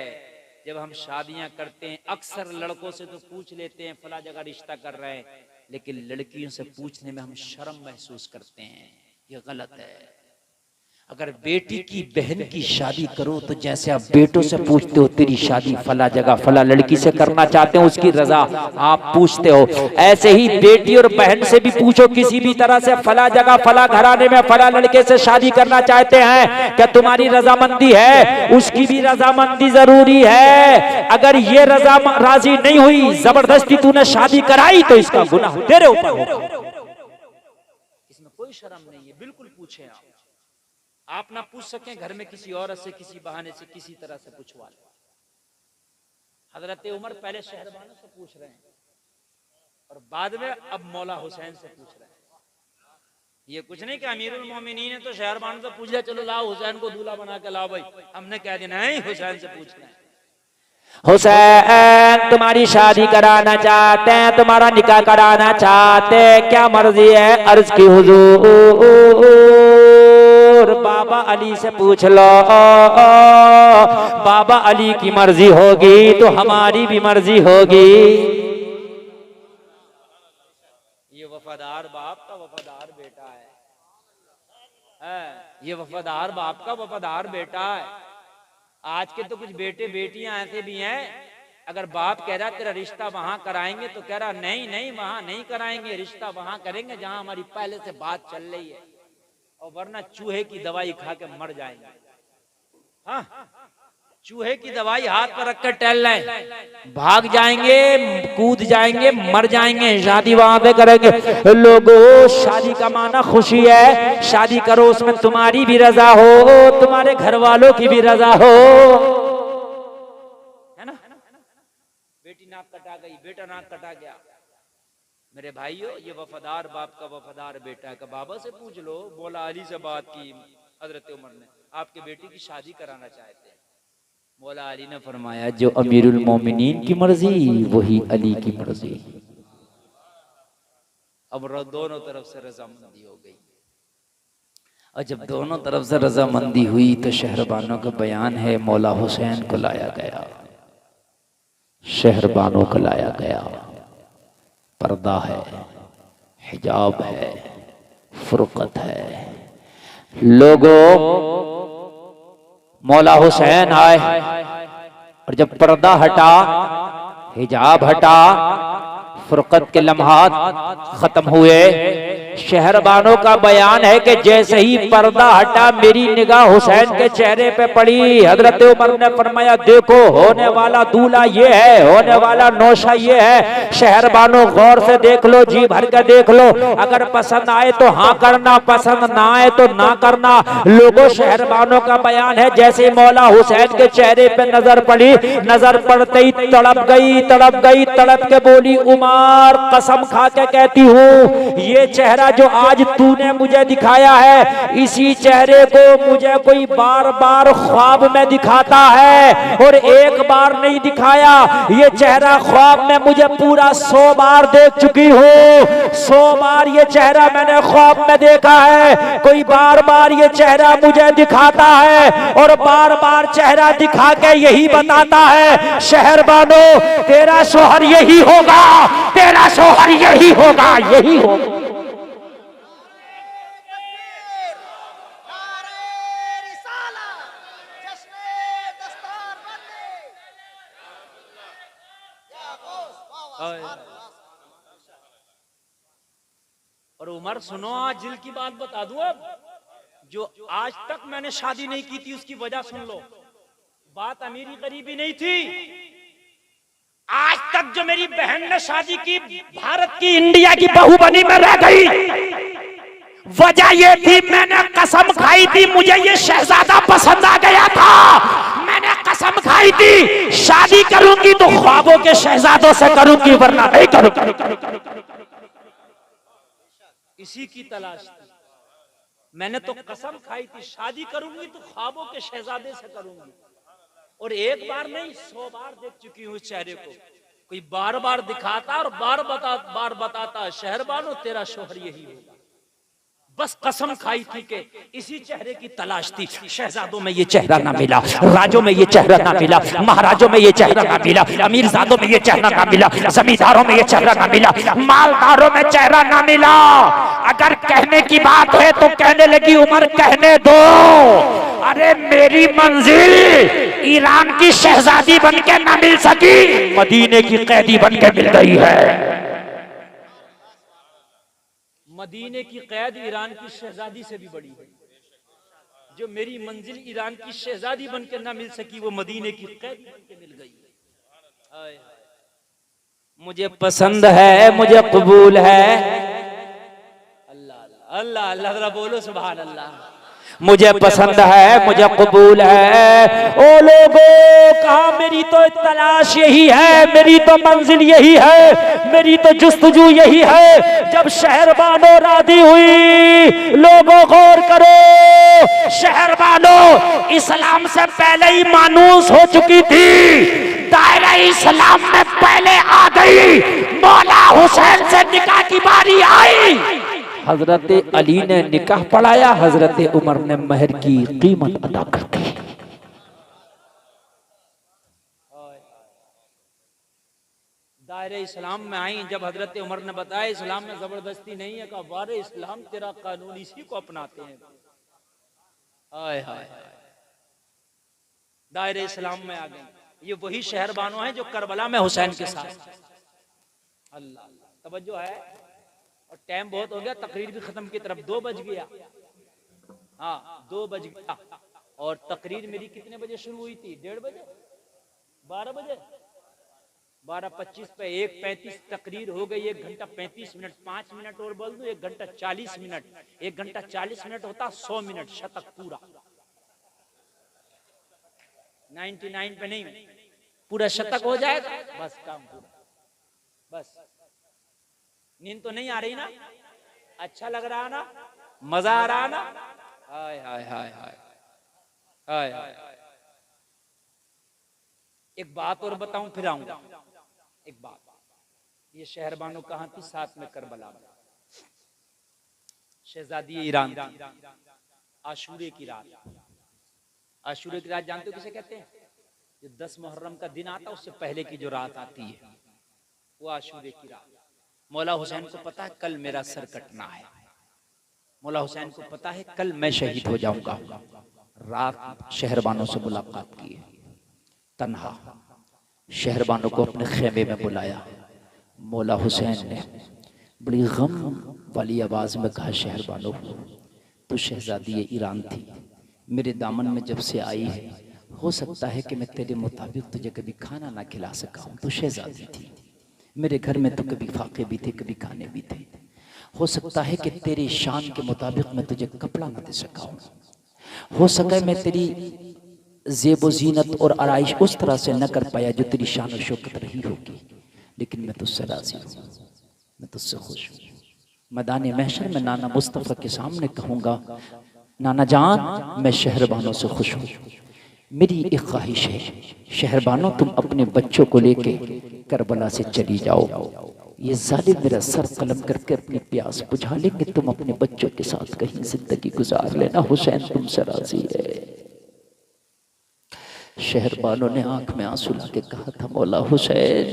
जब हम शादियां करते हैं अक्सर लड़कों से तो पूछ लेते हैं फला जगह रिश्ता कर रहे हैं, लेकिन लड़कियों से पूछने में हम शर्म महसूस करते हैं। ये गलत है। अगर बेटी की बहन की शादी करो तो जैसे आप बेटों से पूछते हो तेरी शादी फला जगह फला लड़की से करना चाहते हो, उसकी रजा आप पूछते हो, ऐसे ही बेटी और बहन से भी पूछो किसी भी तरह से फला जगह फला घराने में फला लड़के से शादी करना चाहते हैं, क्या तुम्हारी रजामंदी है? उसकी भी रजामंदी जरूरी है। अगर ये रजा राजी नहीं हुई, जबरदस्ती तूने शादी कराई तो इसका गुनाह तेरे ऊपर होगा। इसमें कोई शर्म नहीं है, बिल्कुल पूछे आप ना पूछ सकें घर में किसी औरत से, किसी बहाने से, किसी तरह से पूछवा ले। हजरत उमर पहले शहरबानों से पूछ रहे हैं और बाद में अब मौला हुसैन से पूछ रहे हैं। ये कुछ नहीं कि अमीरुल मोमिनीन है तो शहरबानों से पूछ लिया, चलो लाओ हुसैन को दूल्हा बना के लाओ भाई, हमने कह देना है हुसैन से पूछ रहे हैं। हुसैन तुम्हारी शादी कराना चाहते हैं, तुम्हारा निकाह कराना चाहते हैं, क्या मर्जी है? अर्ज की हुजूर बाबा अली से पूछ लो, बाबा अली की मर्जी होगी तो हमारी भी मर्जी होगी। ये वफादार बाप का वफादार बेटा है, ये वफादार बाप का वफादार बेटा है। आज के तो कुछ बेटे बेटियां ऐसे भी हैं, अगर बाप कह रहा तेरा रिश्ता वहां कराएंगे तो कह रहा नहीं नहीं वहां नहीं कराएंगे, रिश्ता वहां करेंगे जहां हमारी पहले से बात चल रही है, और वरना चूहे की दवाई खा के मर जाएंगे। हाँ, चूहे की दवाई हाथ पर रखकर टहल रहे, भाग जाएंगे, कूद जाएंगे, मर जाएंगे, शादी वहां पे करेंगे। लोगों, शादी का माना खुशी है, शादी करो उसमें तुम्हारी भी रजा हो, तुम्हारे घर वालों की भी रजा हो, है ना। बेटी नाक कटा गई, बेटा नाक कटा गया, मेरे भाइयों ये वफादार बाप का वफादार बेटा का बाबा से पूछ लो। मौला अली से बात की हजरत उमर ने, आपके बेटी की शादी कराना चाहते हैं। मौला अली ने फरमाया जो अमीरुल मोमिनीन की मर्जी वही अली की मर्जी। अब दोनों तरफ से रजामंदी हो गई, और जब दोनों तरफ से रजामंदी हुई तो शहरबानों का बयान है, मौला हुसैन को लाया गया, शहरबानों को लाया गया, पर्दा है, हिजाब है, फुरकत है। लोगों, मौला हुसैन आए और जब पर्दा हटा, हिजाब हटा, फुरकत के लम्हात खत्म हुए, शहरबानों का बयान है कि जैसे ही पर्दा हटा मेरी निगाह हुसैन के चेहरे पे पड़ी। हजरत उमर ने फरमाया देखो होने वाला दूल्हा ये है, होने वाला नौशा ये है। शहरबानों गौर से देख लो, जी भर के देख लो, अगर पसंद आए तो हाँ करना, पसंद ना आए तो ना करना। लोगों, शहरबानों का बयान है जैसे मौला हुसैन के चेहरे पे नजर पड़ी, नजर पड़ते ही तड़प गई, तड़प गई, तड़प के बोली उमर कसम खा के कहती हूँ ये चेहरा जो आज तूने मुझे दिखाया है, इसी चेहरे को मुझे कोई बार बार ख्वाब में दिखाता है, और एक बार नहीं दिखाया, ये चेहरा ख्वाब में मुझे पूरा 100 बार देख चुकी हूँ। 100 बार ये चेहरा मैंने ख्वाब में देखा है। कोई बार बार ये चेहरा मुझे दिखाता है और बार बार चेहरा दिखा के यही बताता है शहरबानो तेरा शोहर यही होगा, तेरा शोहर यही होगा, यही होगा। और उमर सुनो, आज दिल की बात बता दूं, अब जो आज तक मैंने शादी नहीं की थी उसकी वजह सुन लो। बात अमीरी गरीबी नहीं थी, आज तक जो मेरी बहन ने शादी की भारत की इंडिया की बहू बनी में रह गई, वजह ये थी मैंने कसम खाई थी, मुझे ये शहजादा पसंद आ गया था, मैंने कसम खाई थी शादी करूंगी तो ख्वाबों के शहजादों से करूंगी वरना नहीं करूंगी। इसी की तलाश थी, मैंने तो कसम खाई थी शादी करूंगी तो ख्वाबों के शहजादे से करूंगी, और एक बार नहीं 100 बार देख चुकी हूँ इस चेहरे को। कोई बार बार दिखाता और बार बताता शहरबानो तेरा शोहर यही होगा। बस कसम खाई थी कि इसी चेहरे की तलाश थी। शहजादों में ये चेहरा ना मिला, राजों में ये चेहरा ना मिला, महाराजों में ये चेहरा ना मिला, अमीरजादों में ये चेहरा ना मिला, जमींदारों में ये चेहरा ना मिला, मालदारों में चेहरा ना मिला। अगर कहने की बात है तो कहने लगी उमर कहने दो, अरे मेरी मंजिल ईरान की शहजादी बनके ना मिल सकी, मदीने की कैदी बनके मिल गई है। मदीने की कैद ईरान की शहजादी से भी बड़ी है। जो मेरी मंजिल ईरान की शहजादी बनकर ना मिल सकी वो मदीने की कैद बनकर मिल गई। मुझे पसंद है, मुझे कबूल है, अल्लाह अल्लाह अल्लाह जरा बोलो सुभान अल्लाह। मुझे पसंद है, मुझे कबूल है। ओ लोगों, कहा मेरी तो तलाश यही है, मेरी तो मंजिल यही है, मेरी तो जुस्तजू यही है। जब शहरबानो राजी हुई, लोगों गौर करो, शहरबानो इस्लाम से पहले ही मानूस हो चुकी थी, दायरा इस्लाम में पहले आ गई। मौला हुसैन से निकाह की बारी आई, हजरत अली ने निकाह पढ़ाया, हजरत उमर ने महर की कीमत अदा कर दी। दायरे इस्लाम में आई, जब हजरत उमर ने बताया इस्लाम में जबरदस्ती नहीं है, कहा वारे इस्लाम तेरा कानून इसी को अपनाते हैं। हाय हाय, दायरे इस्लाम में आ गई। ये वही शहरबानो है जो करबला में हुसैन के साथ। अल्लाह तवज्जो है। और टाइम बहुत हो गया, तकरीर भी खत्म की तरफ 2 बज गया। हाँ 2 बज गया और तकरीर मेरी कितने बजे शुरू हुई थी? 1:30 बजे, 12 बजे, 12:25 पे 1:35 तकरीर हो गई। 1 घंटा 35 मिनट, 5 मिनट और बोल दूं 1 घंटा 40 मिनट। 1 घंटा 40 मिनट होता 100 मिनट, शतक पूरा। 99 पे नहीं, पूरा शतक हो जाएगा, बस काम पूरा। बस नींद तो नहीं आ रही ना? अच्छा लग रहा ना? मजा आ रहा ना? हाय हाय हाय हाय हाय हाय। एक बात और बताऊं फिर आऊंगा। एक बात, ये शहरबानो कहां थी? साथ में करबला में। शहजादी ईरान थी। आशूरे की रात। आशूरे की रात जानते हो किसे कहते हैं? जो 10 मुहर्रम का दिन आता है उससे पहले की जो रात आती है वो आशूरे की रात। मौला हुसैन को पता है कल मेरा सर कटना है। मौला हुसैन को पता है कल मैं शहीद हो जाऊंगा। रात शहरबानों से मुलाकात की है, तन्हा। शहरबानों को अपने खेमे में बुलाया। मौला हुसैन ने बड़ी गम वाली आवाज में कहा, शहरबानों तो शहजादी ईरान थी, मेरे दामन में जब से आई है, हो सकता है कि मैं तेरे मुताबिक तुझे कभी खाना ना खिला सका हूं। तो शहजादी थी, मेरे घर में तो कभी फाके भी थे, कभी खाने भी थे। हो सकता है कि तेरी शान के मुताबिक मैं तुझे कपड़ा ना दे सका हूं। हो सका मैं तेरी ज़ेब व ज़ीनत और आराइश उस तरह से न कर पाया जो तेरी शान और शौकत रही होगी, लेकिन मैं तुझसे राजी हूँ, मैं तुझसे खुश हूँ। मैदान महशर में नाना मुस्तफ़ा के सामने कहूँगा, नाना जान मैं शहरबानों से खुश हूँ। मेरी एक ख्वाहिश है, शहरबानों तुम अपने बच्चों को लेके करबला से चली जाओ। ये जालिम मेरा सर कलम करके अपनी प्यास बुझा लेंगे, तुम अपने बच्चों के साथ कहीं जिंदगी गुजार लेना। हुसैन तुमसे राजी है। शहरबानों ने आंख में आंसू लाके कहा था, मौला हुसैन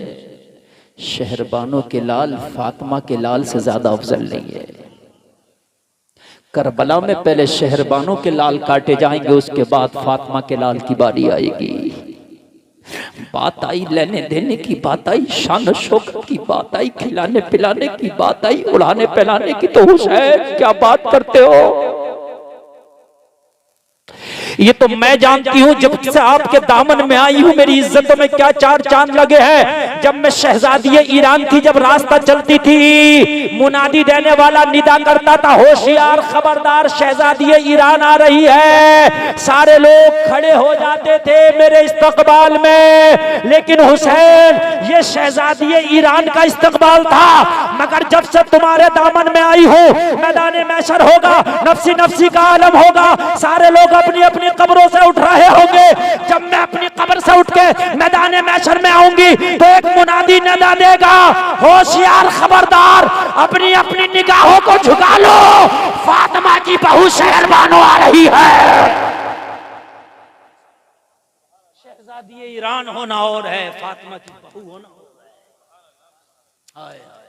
शहरबानों के लाल फातिमा के लाल से ज्यादा अफजल नहीं है। करबला में पहले शहरबानों के लाल काटे जाएंगे, उसके बाद फातिमा के लाल की बारी आएगी। बात आई लेने देने की, बात आई शान शौकत की, बात आई खिलाने पिलाने की, बात आई उड़ाने पहलाने की, तो हुसैन क्या बात करते हो? ये तो मैं जानती हूँ, जब से आपके दामन में आई हूँ मेरी इज्जतों में क्या चार चांद लगे हैं। जब मैं शहजादी ईरान थी, जब रास्ता चलती थी, मुनादी देने वाला निदा करता था, होशियार खबरदार शहजादी ईरान आ रही है। सारे लोग खड़े हो जाते थे मेरे इस्तकबाल में, लेकिन हुसैन ये शहजादी ईरान का इस्तकबाल था। मगर जब से तुम्हारे दामन में आई हूँ, मैदान महशर होगा, नफसी नफसी का आलम होगा, सारे लोग अपनी अपनी कब्रों से उठ रहे होंगे। जब मैं अपनी कब्र से उठ के मैदान महशर में आऊंगी तो एक मुनादी निदा देगा, होशियार खबरदार अपनी अपनी निगाहों को झुका लो, फातिमा की बहू शहरबानो आ रही है। शहजादी ईरान होना और है, फातिमा की बहू होना और है। हाय हाय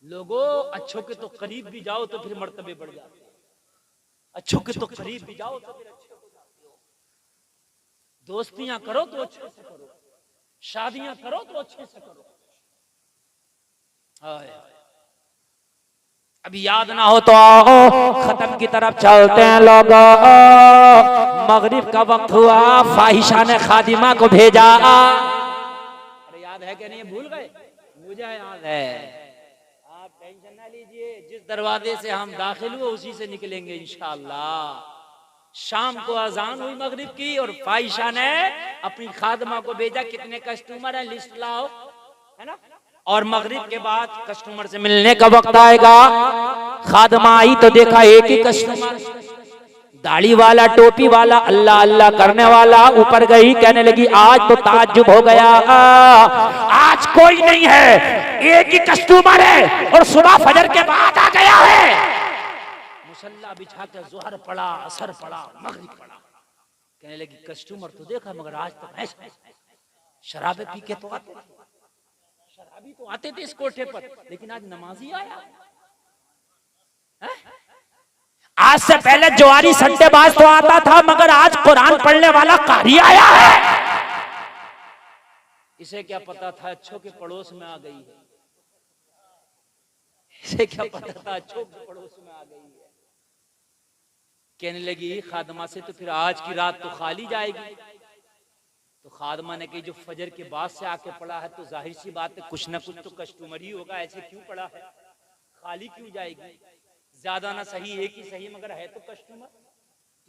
लोगों, अच्छों के तो करीब भी जाओ तो फिर मर्तबे बढ़ जाते, अच्छों के तो करीब भी जाओ तो फिर अच्छे हो जाते हो। दोस्तियां करो तो अच्छे से करो, शादियां करो तो अच्छे से करो। अभी याद ना हो तो आओ खत्म की तरफ चलते हैं लोगों। मगरिब का वक्त हुआ, फाहिशा ने खादिमा को भेजा। अरे याद है कि नहीं? भूल गए? मुझे याद है। आप टेंशन ना लीजिए, जिस दरवाजे से हम दाखिल हुए उसी से निकलेंगे इंशाअल्लाह। शाम को अजान हुई मगरिब की और फाहिशा ने अपनी खादमा को भेजा, कितने कस्टमर हैं लिस्ट लाओ, है ना? और मगरिब के बाद कस्टमर से मिलने का वक्त आएगा। खादमा आई तो देखा एक ही कस्टमर, दाढ़ी वाला, टोपी वाला, अल्लाह अल्लाह करने वाला। ऊपर गई, कहने लगी आज तो ताज्जुब हो गया, आज कोई नहीं है, एक ही कस्टमर है और सुबह फजर के बाद आ गया है। मुसल्ला बिछा के ज़ोहर पड़ा, असर पड़ा, मगरिब पड़ा। कहने लगी कस्टमर तो देखा मगर आज तो ऐसा शराबे पी के तो आते, शराबी तो आते थे इस कोठे पर, लेकिन आज नमाजी आया है? आज से पहले जवारी सट्टेबाज तो आता था, मगर आज कुरान पढ़ने वाला कारी आया है। इसे क्या पता था अच्छों के पड़ोस में आ गई है, इसे क्या पता था अच्छों के पड़ोस में आ गई है। कहने लगी खादमा से तो फिर आज की रात तो खाली जाएगी। तो खादमा ने कही जो फजर के बाद से आके पड़ा है तो जाहिर सी बात है कुछ ना कुछ तो कस्टमर ही होगा, ऐसे क्यों पड़ा है, खाली क्यों जाएगी। ज्यादा ना सही एक ही सही मगर है तो कस्टमर।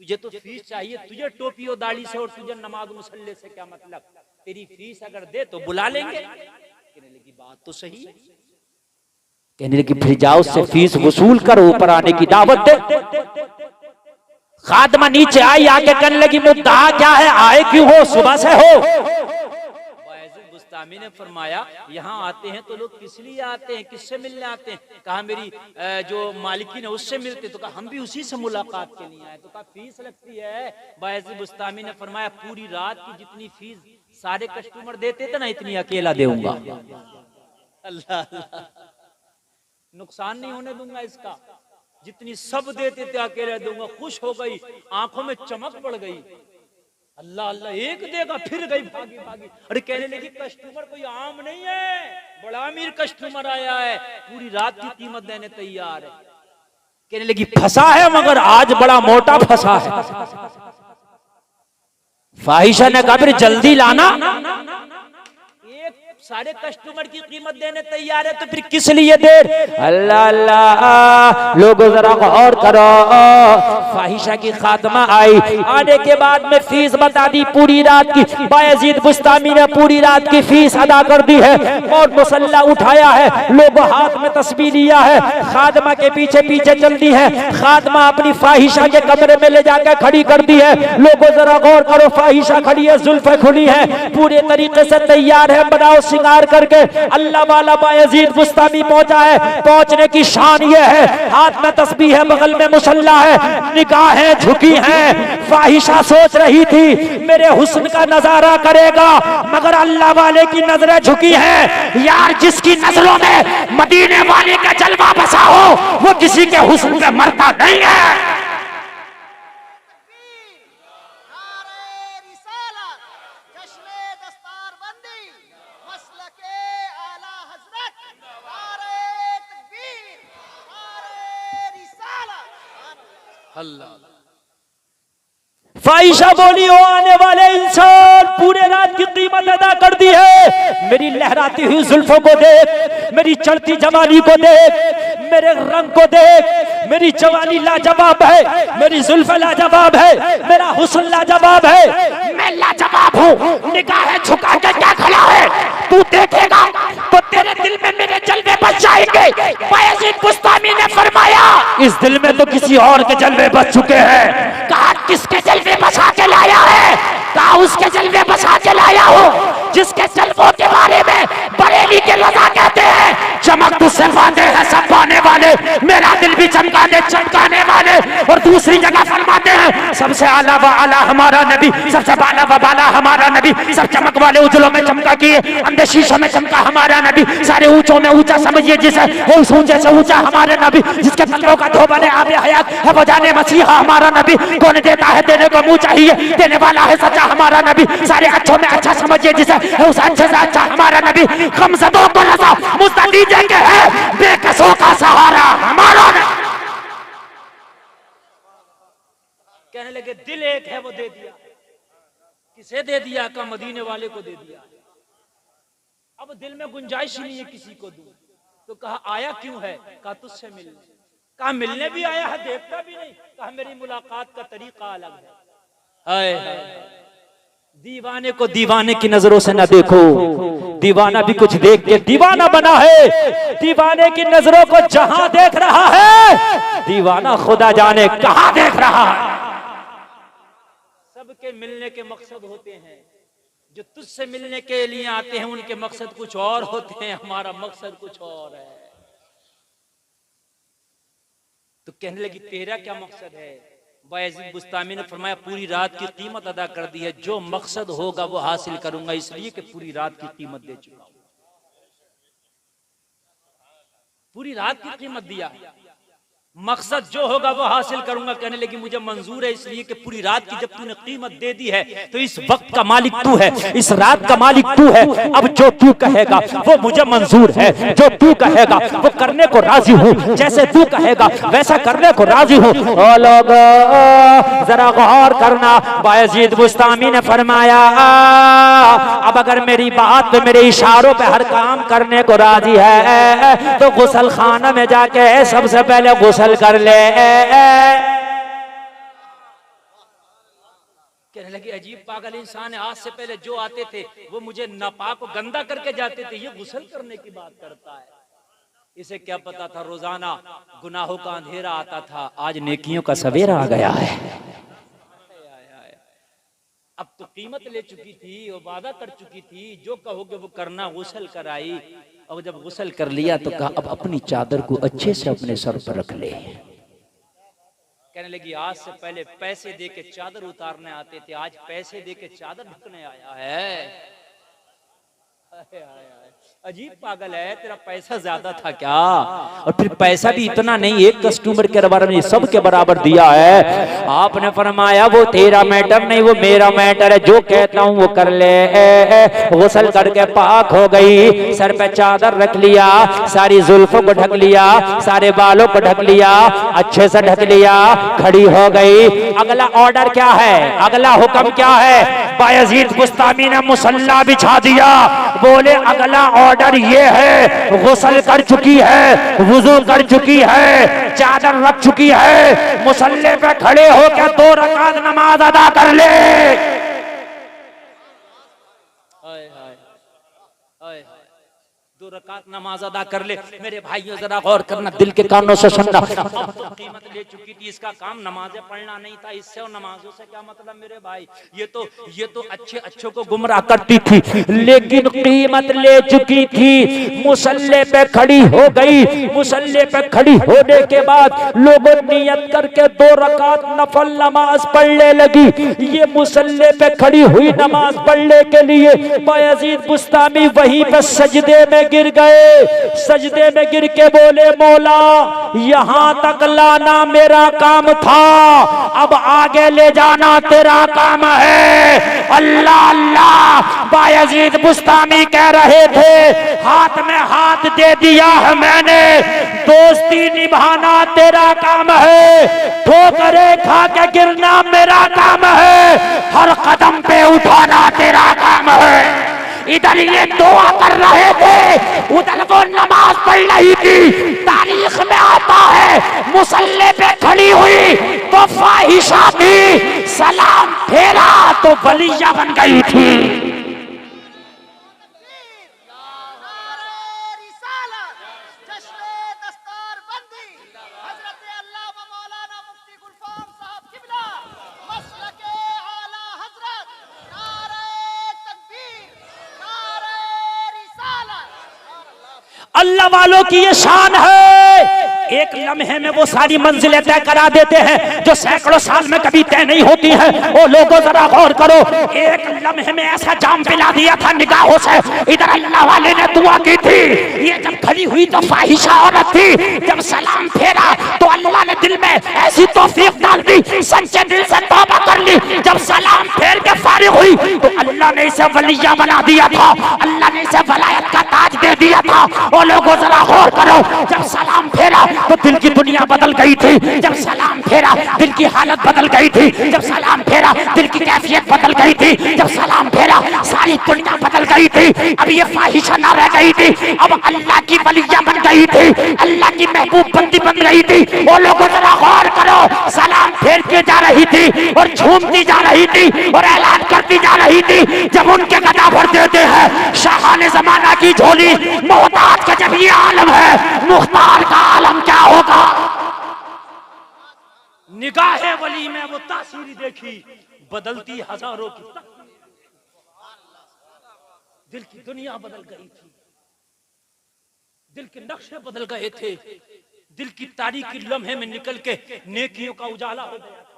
तुझे तो फीस चाहिए, तुझे टोपी और दाढ़ी से और तुझे नमाज मुसल्ले से क्या मतलब, तेरी फीस अगर दे तो बुला लेंगे। कहने लगी बात तो सही है। कहने लगी फिर जाओ उससे फीस वसूल कर ऊपर आने की दावत दे। खादमा नीचे आई, आके कहने लगी मुद्दा क्या है, आए क्यों हो, सुबह से हो। बायज़ीद बुस्तामी ने फरमाया यहाँ आते हैं तो लोग किस लिए आते हैं, किससे मिलने आते हैं। कहा मेरी जो मालिकीन है उससे मिलते। तो कहा हम भी उसी से मुलाकात के लिए आए। तो कहा फीस लगती है। बायज़ीद बुस्तामी ने फरमाया पूरी रात की जितनी फीस सारे कस्टमर देते थे ना इतनी अकेला दूंगा। अल्लाह, नुकसान नहीं होने दूंगा इसका, जितनी सब देते थे अकेले दूंगा। खुश हो गई, आंखों में चमक पड़ गई। अल्लाह अल्लाह, एक देगा फिर गई भागी भागी। अरे कहने लगी कस्टमर कोई आम नहीं है, बड़ा अमीर कस्टमर आया है, पूरी रात की कीमत देने तैयार है। कहने लगी फंसा है मगर आज बड़ा मोटा फंसा है। फाहिशा ने कहा फिर जल्दी लाना। सारे कस्टमर की कीमत देने तैयार है तो फिर किस लिए देर। अल्लाह अल्लाह, लोगों जरा गौर करो। फाहिशा की खात्मा आई, आने के बाद में फीस बता दी पूरी रात की। बायजीद बुस्तामी ने पूरी रात की फीस अदा कर दी है और मुसल्ला उठाया है, लोगों हाथ में तस्बीह लिया है, खादमा के पीछे पीछे चल दी है। खादमा अपनी फाहिशा के कमरे में ले जाकर खड़ी कर दी है। लोगों जरा गौर करो, फाहिशा खड़ी है, जुल्फे खुली है, पूरे तरीके से तैयार है, बनाओ सिंगार करके। अल्लाह वाला बायजीद बुस्तामी पहुंचा है। पहुंचने की शान ये है, हाथ में तस्बीह है, बगल में मुसल्ला है, निगाहें झुकी हैं। फाहिशा सोच रही थी मेरे हुस्न का नजारा करेगा, मगर अल्लाह वाले की नजरें झुकी हैं। यार जिसकी नजरों में मदीने वाले का जलवा बसा हो वो किसी के हुस्न पे मरता नहीं है। फाहिशा बोली हो आने वाले इंसान पूरे रात की कीमत अदा कर दी है। मेरी लहराती हुई जुल्फों को देख, मेरी चढ़ती जवानी को देख, मेरे रंग को देख, मेरी जवानी लाजवाब है, मेरी जुल्फे लाजवाब है, मेरा हुस्न लाजवाब है, मैं लाजवाब हूँ। निगाहें झुका के क्या खड़ा है, तू देखेगा तो तेरे दिल में मेरे जलवे बच जाएंगे। बायजीद बुस्तामी ने फरमाया इस दिल में तो किसी और के जलवे बच चुके हैं। कहा किसके जलवे बचा के लाया है, कहा उसके जलवे बचा के लाया हो जिसके जलवों के बारे में बरेली के रज़ा कहते हैं चमक तुझसे वादे है सब पाने वाले, मेरा दिल भी चमकाने वाले। और दूसरी जगह फरमाते हैं सबसे आला व आला हमारा नबी, सबसे बाला व बाला हमारा नबी, सब चमक वाले उजलों में चमका किए, अंधे शीशों में चमका हमारा नबी, सारे ऊंचों में ऊंचा समझिए जिसे, उस ऊंचे से ऊंचा हमारे नबी, जिसके तलवों का धोबने आबे हयात है वो जाने मसीहा हमारा नबी। कौन देता है देने को मुंह चाहिए, देने वाला है सच्चा हमारा नबी, सारे अच्छों में अच्छा समझिए जिसे, उस अच्छे से अच्छा हमारा नबी, गमज़दों को रज़ा मुस्तकीम के है, बेकसों का सहारा हमारा नबी। कहने लगे दिल एक है वो दे दिया, किसे दे दिया, का मदीने वाले को दे दिया। अब दिल में गुंजाइश ही नहीं है किसी को दूं। तो कहा आया क्यों है, कहा तुझसे मिलने। कहा मिलने भी आया है, देखता भी नहीं। कहा मेरी मुलाकात का तरीका अलग है। हाय दीवाने को दीवाने की नजरों से न देखो, दीवाना भी कुछ देख के दीवाना बना है। दीवाने की नजरों को जहां देख रहा है, दीवाना खुदा जाने कहां देख रहा है। सबके मिलने के मकसद होते हैं, जो तुझसे मिलने के लिए आते हैं उनके मकसद कुछ और होते हैं, हमारा मकसद कुछ और है। तो कहने लगी तेरा क्या मकसद है। बायजीद बुस्तामी ने फरमाया पूरी रात की कीमत अदा कर दी है, जो मकसद होगा वो हासिल करूंगा, इसलिए कि पूरी रात की कीमत दे चुका हूं। पूरी रात की कीमत दिया, मकसद जो होगा वो हासिल करूंगा। कहने लगी मुझे मंजूर है, इसलिए कि पूरी रात की जब तूने कीमत दे दी है तो इस वक्त का मालिक तू है, इस रात का मालिक तू है। अब जो तू कहेगा वो मुझे मंजूर है, जो तू कहेगा वो करने को राजी हूँ, जैसे तू कहेगा वैसा करने को राजी हूँ। ओ लोगो जरा गौर करना, बायजीद बुस्तामी ने फरमाया अब अगर मेरी बात पे मेरे इशारों पे हर काम करने को राजी है तो गुसल खाना में जाके सबसे पहले गुसल कर ले। कहने लगे अजीब पागल इंसान है, आज से पहले जो आते थे वो मुझे नापाक को गंदा करके जाते थे, ये गुसल करने की बात करता है। इसे क्या पता था रोजाना गुनाहों का अंधेरा आता था, आज नेकियों का सवेरा आ गया है। अब तो कीमत ले चुकी थी और वादा कर चुकी थी, जो कहोगे वो करना। गुसल कराई और जब गुसल कर लिया तो कहा अब अपनी चादर को अच्छे से अपने सर पर रख ले। कहने लगी आज से पहले पैसे दे के चादर उतारने आते थे, आज पैसे दे के चादर ढकने आया है। अजीब पागल है, तेरा पैसा ज्यादा था क्या? और फिर पैसा भी इतना नहीं, एक कस्टमर के बराबर नहीं, सबके बराबर दिया है। आपने फरमाया वो तेरा मैटर नहीं, वो मेरा मैटर है, जो कहता हूँ वो कर ले। गुस्ल करके पाक हो गई, सर पे चादर रख लिया, सारी जुल्फों को ढक लिया, सारे बालों को ढक लिया, अच्छे से ढक लिया, खड़ी हो गई। अगला ऑर्डर क्या है, अगला हुक्म क्या है? बायजीद बुस्तामी ने मुसल्ला बिछा दिया। बोले अगला ऑर्डर ये है, गुस्ल कर चुकी है, वुजू कर चुकी है, चादर रख चुकी है, मुसल्ले पे खड़े होकर 2 रकात नमाज अदा कर ले। हाय हाय हाय, 2 रकात नमाज अदा कर ले। मेरे भाइयों जरा गौर करना, दिल के कानों से सुनना। अब तो कीमत ले चुकी थी, इसका काम नमाजें पढ़ना नहीं था, इससे और नमाजों से क्या मतलब मेरे भाई। ये तो अच्छे अच्छों को गुमराह करती थी, लेकिन कीमत ले चुकी थी। मुसल्ले पे खड़ी हो गई, मुसल्ले पे खड़ी होने के बाद लोगों नियत करके 2 रकात नफल नमाज पढ़ने लगी। ये मुसल्ले पे खड़ी हुई नमाज पढ़ने के लिए बायजीद बुस्तामी वहीं पे सजदे में गिर गए। सजदे में गिर के बोले मौला यहां तक लाना मेरा काम था, अब आगे ले जाना तेरा काम है। अल्लाह अल्लाह, बायजीद बुस्तामी कह रहे थे हाथ में हाथ दे दिया है मैंने, दोस्ती निभाना तेरा काम है, ठोकरें खा के गिरना मेरा काम है, हर कदम पे उठाना तेरा काम है। इधर ये दुआ कर रहे थे, उधर वो नमाज पढ़ रही थी। तारीख में आता है मुसल्ले पे खड़ी हुई तो फाहिशा थी, सलाम फेरा तो वलिया बन गई थी। अल्लाह वालों की ये शान है, एक लम्हे में वो सारी मंजिलें तय करा देते हैं जो सैकड़ों साल में कभी तय नहीं होती है। ओ लोगों जरा गौर करो, एक लम्हे में ऐसा जाम पिला दिया था निगाहों से। इधर अल्लाह वाले ने दुआ की थी, ये जब खड़ी हुई तो फाहिशा औरत थी, जब सलाम फेरा तो अल्लाह ने दिल में ऐसी तौफीक डाल दी, सच्चे दिल से तौबा कर ली। जब सलाम फेर के फारिग हुई तो अल्लाह ने इसे वलिया बना दिया था, अल्लाह ने इसे वलायत का ताज दे दिया था। और लोगों जरा गौर करो, जब सलाम फेरा तो दिल की दुनिया बदल गई थी, जब सलाम फेरा दिल की हालत बदल गई थी, जब सलाम फेरा दिल की कैफियत बदल गई थी, जब सलाम फेरा सारी दुनिया बदल गई थी। अब ये फाहिशा ना रह गई थी, अब अल्लाह की वलिया बन गई थी, अल्लाह की महबूब बंदी बन गई थी। और लोगों जरा गौर करो, सलाम फेर के जा रही थी और झूमती जा रही थी और ऐलान करती जा रही थी। जब उनके गदा भर देते हैं शाहाने जमाना की झोली, मोहताज का जब ये आलम है, मुख्तार का आलम क्या होगा। निगाहे वली में वो तासीर देखी, बदलती हजारों की, दिल की दुनिया बदल गई थी, दिल के नक्शे बदल गए थे, दिल की तारीकी लम्हे में निकल के नेकियों का उजाला हो गया था,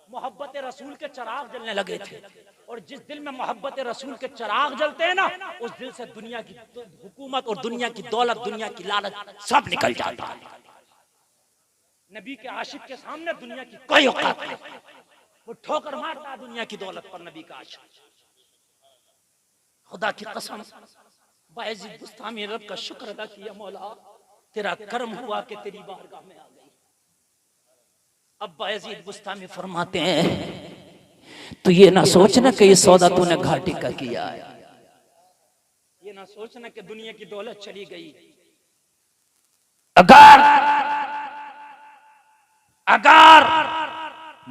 मोहब्बत रसूल के चिराग जलने लगे थे। और जिस दिल में मोहब्बत रसूल के चिराग जलते हैं ना, उस दिल से दुनिया की हुकूमत और दुनिया की दौलत, दुनिया की लालच सब निकल जाता है। नबी के आशिक के सामने दुनिया की कोई औकात नहीं, वो ठोकर मारता है दुनिया की दौलत पर। नबी का आशिक, खुदा की कसम, बायजीद बुस्तामी रब का शुक्र अदा किया, मौला तेरा कर्म हुआ कि तेरी बारगाह में आ गई। अब बायजीद बुस्तामी फरमाते हैं तो ये ना सोचना कि ये सौदा तूने घाटी का किया है, ये ना सोचना कि दुनिया की दौलत चली गई। अगर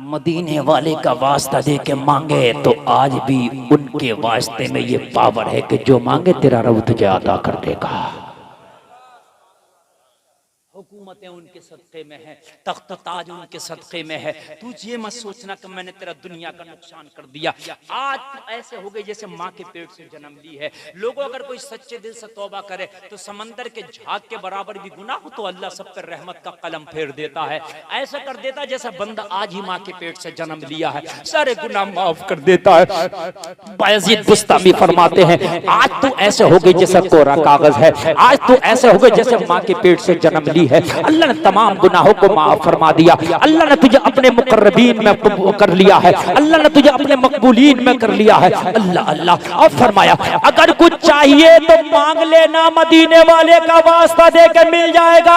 मदीने वाले का वास्ता दे के मांगे तो आज भी उनके वास्ते में ये पावर है कि जो मांगे तेरा रब तुझे अदा कर देगा। हुकूमतें उनके सदक़े में है, तख्त ताज उनके सदक़े में है। तू ये मत सोचना कि मैंने तेरा दुनिया का नुकसान कर दिया। आज तो ऐसे हो गए जैसे माँ के पेट से जन्म ली है। लोगों अगर कोई सच्चे दिल से तौबा करे तो समंदर के झाग के बराबर भी गुनाह हो तो अल्लाह सब पर रहमत का कलम फेर देता है। ऐसा कर देता जैसा बंदा आज ही माँ के पेट से जन्म लिया है, सारे गुनाह माफ कर देता है। बायजीद बुस्तामी फरमाते हैं आज तो ऐसे हो गए जैसा कोरा कागज है, आज तो ऐसे हो गए जैसे माँ के पेट से जन्म ली है। अल्लाह ने तमाम गुनाहों को माफ फरमा दिया, अल्लाह ने तुझे अपने मुकर्रबीन में कर लिया है, अल्लाह ने तुझे अपने मकबूलीन में कर लिया है। अल्लाह अल्लाह। अब फरमाया अगर कुछ चाहिए तो मांग लेना, मदीने वाले का वास्ता दे के मिल जाएगा।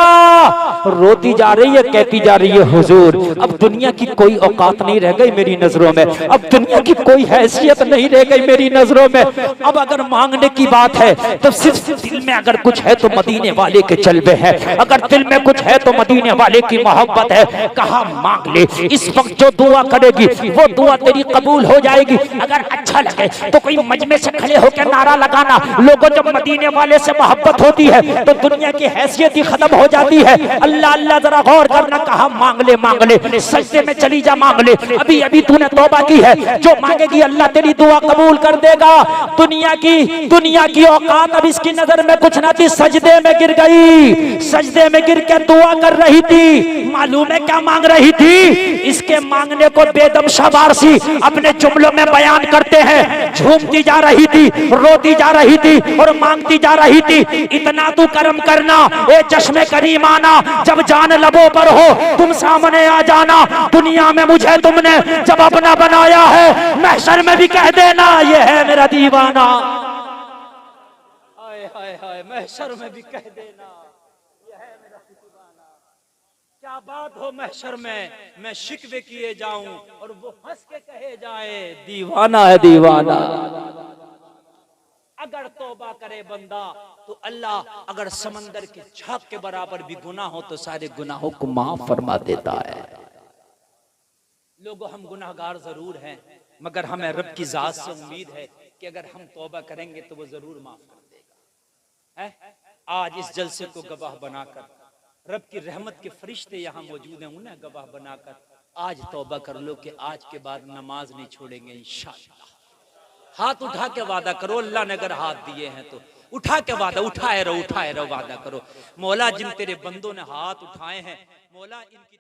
रोती जा रही है, कहती जा रही है हुजूर अब दुनिया की कोई औकात नहीं रह गई मेरी नजरों में, अब दुनिया की कोई हैसियत नहीं रह गई मेरी नजरों में। अब अगर मांगने की बात है तो सिर्फ दिल में अगर कुछ है तो मदीने वाले के जलवे हैं, अगर दिल में कुछ है तो मदीने वाले की मोहब्बत है। कहा मांग ले, इस वक्त जो दुआ करेगी वो दुआ तेरी कबूल हो जाएगी। अगर अच्छा लगे तो कोई मजमे से खड़े होकर नारा लगाना। लोगों जब मदीने वाले से मोहब्बत होती है तो दुनिया की हैसियत ही खत्म हो जाती है। अल्लाह अल्लाह जरा गौर करना, कहा मांग ले, सजदे में चली जा, मांग ले। अभी अभी तूने तौबा की है, जो मांगेगी अल्लाह तेरी दुआ कबूल कर देगा। दुनिया की औकात अब इसकी नजर में कुछ ना थी, सजदे में गिर गई, सजदे में गिर के दुआ कर रही थी। मालूम है क्या मांग रही थी? इसके मांगने को बेदम शबारसी अपने जुमलों में बयान करते हैं। झूमती जा रही थी, रोती जा रही थी और मांगती जा रही थी। इतना तू कर्म करना ए चश्मे करीम आना, जब जान लबों पर हो तुम सामने आ जाना। दुनिया में मुझे तुमने जब अपना बनाया है, महशर में भी कह देना ये है मेरा दीवाना। हाय हाय हाय, महशर में भी कह देना क्या बात हो। महशर में मैं शिकवे किए जाऊं और वो हंस के कहे जाए दीवाना है दीवाना। अगर तौबा करे बंदा तो अल्लाह अगर समंदर के झाग के बराबर भी गुनाह हो तो सारे गुनाहों को माफ फरमा देता है। लोगों हम गुनाहगार जरूर हैं, मगर हमें रब की जात से उम्मीद है कि अगर हम तौबा करेंगे तो वो जरूर माफ कर देगा। है आज इस जलसे को गवाह बनाकर रब की रहमत के फरिश्ते यहाँ मौजूद हैं, उन्हें गवाह बनाकर आज तौबा कर लो कि आज के बाद नमाज नहीं छोड़ेंगे इंशाअल्लाह। हाथ उठा के वादा करो, अल्लाह ने अगर हाथ दिए हैं तो उठा के वादा, उठाए रहो वादा करो। मौला जिन तेरे बंदों ने हाथ उठाए हैं मौला इनकी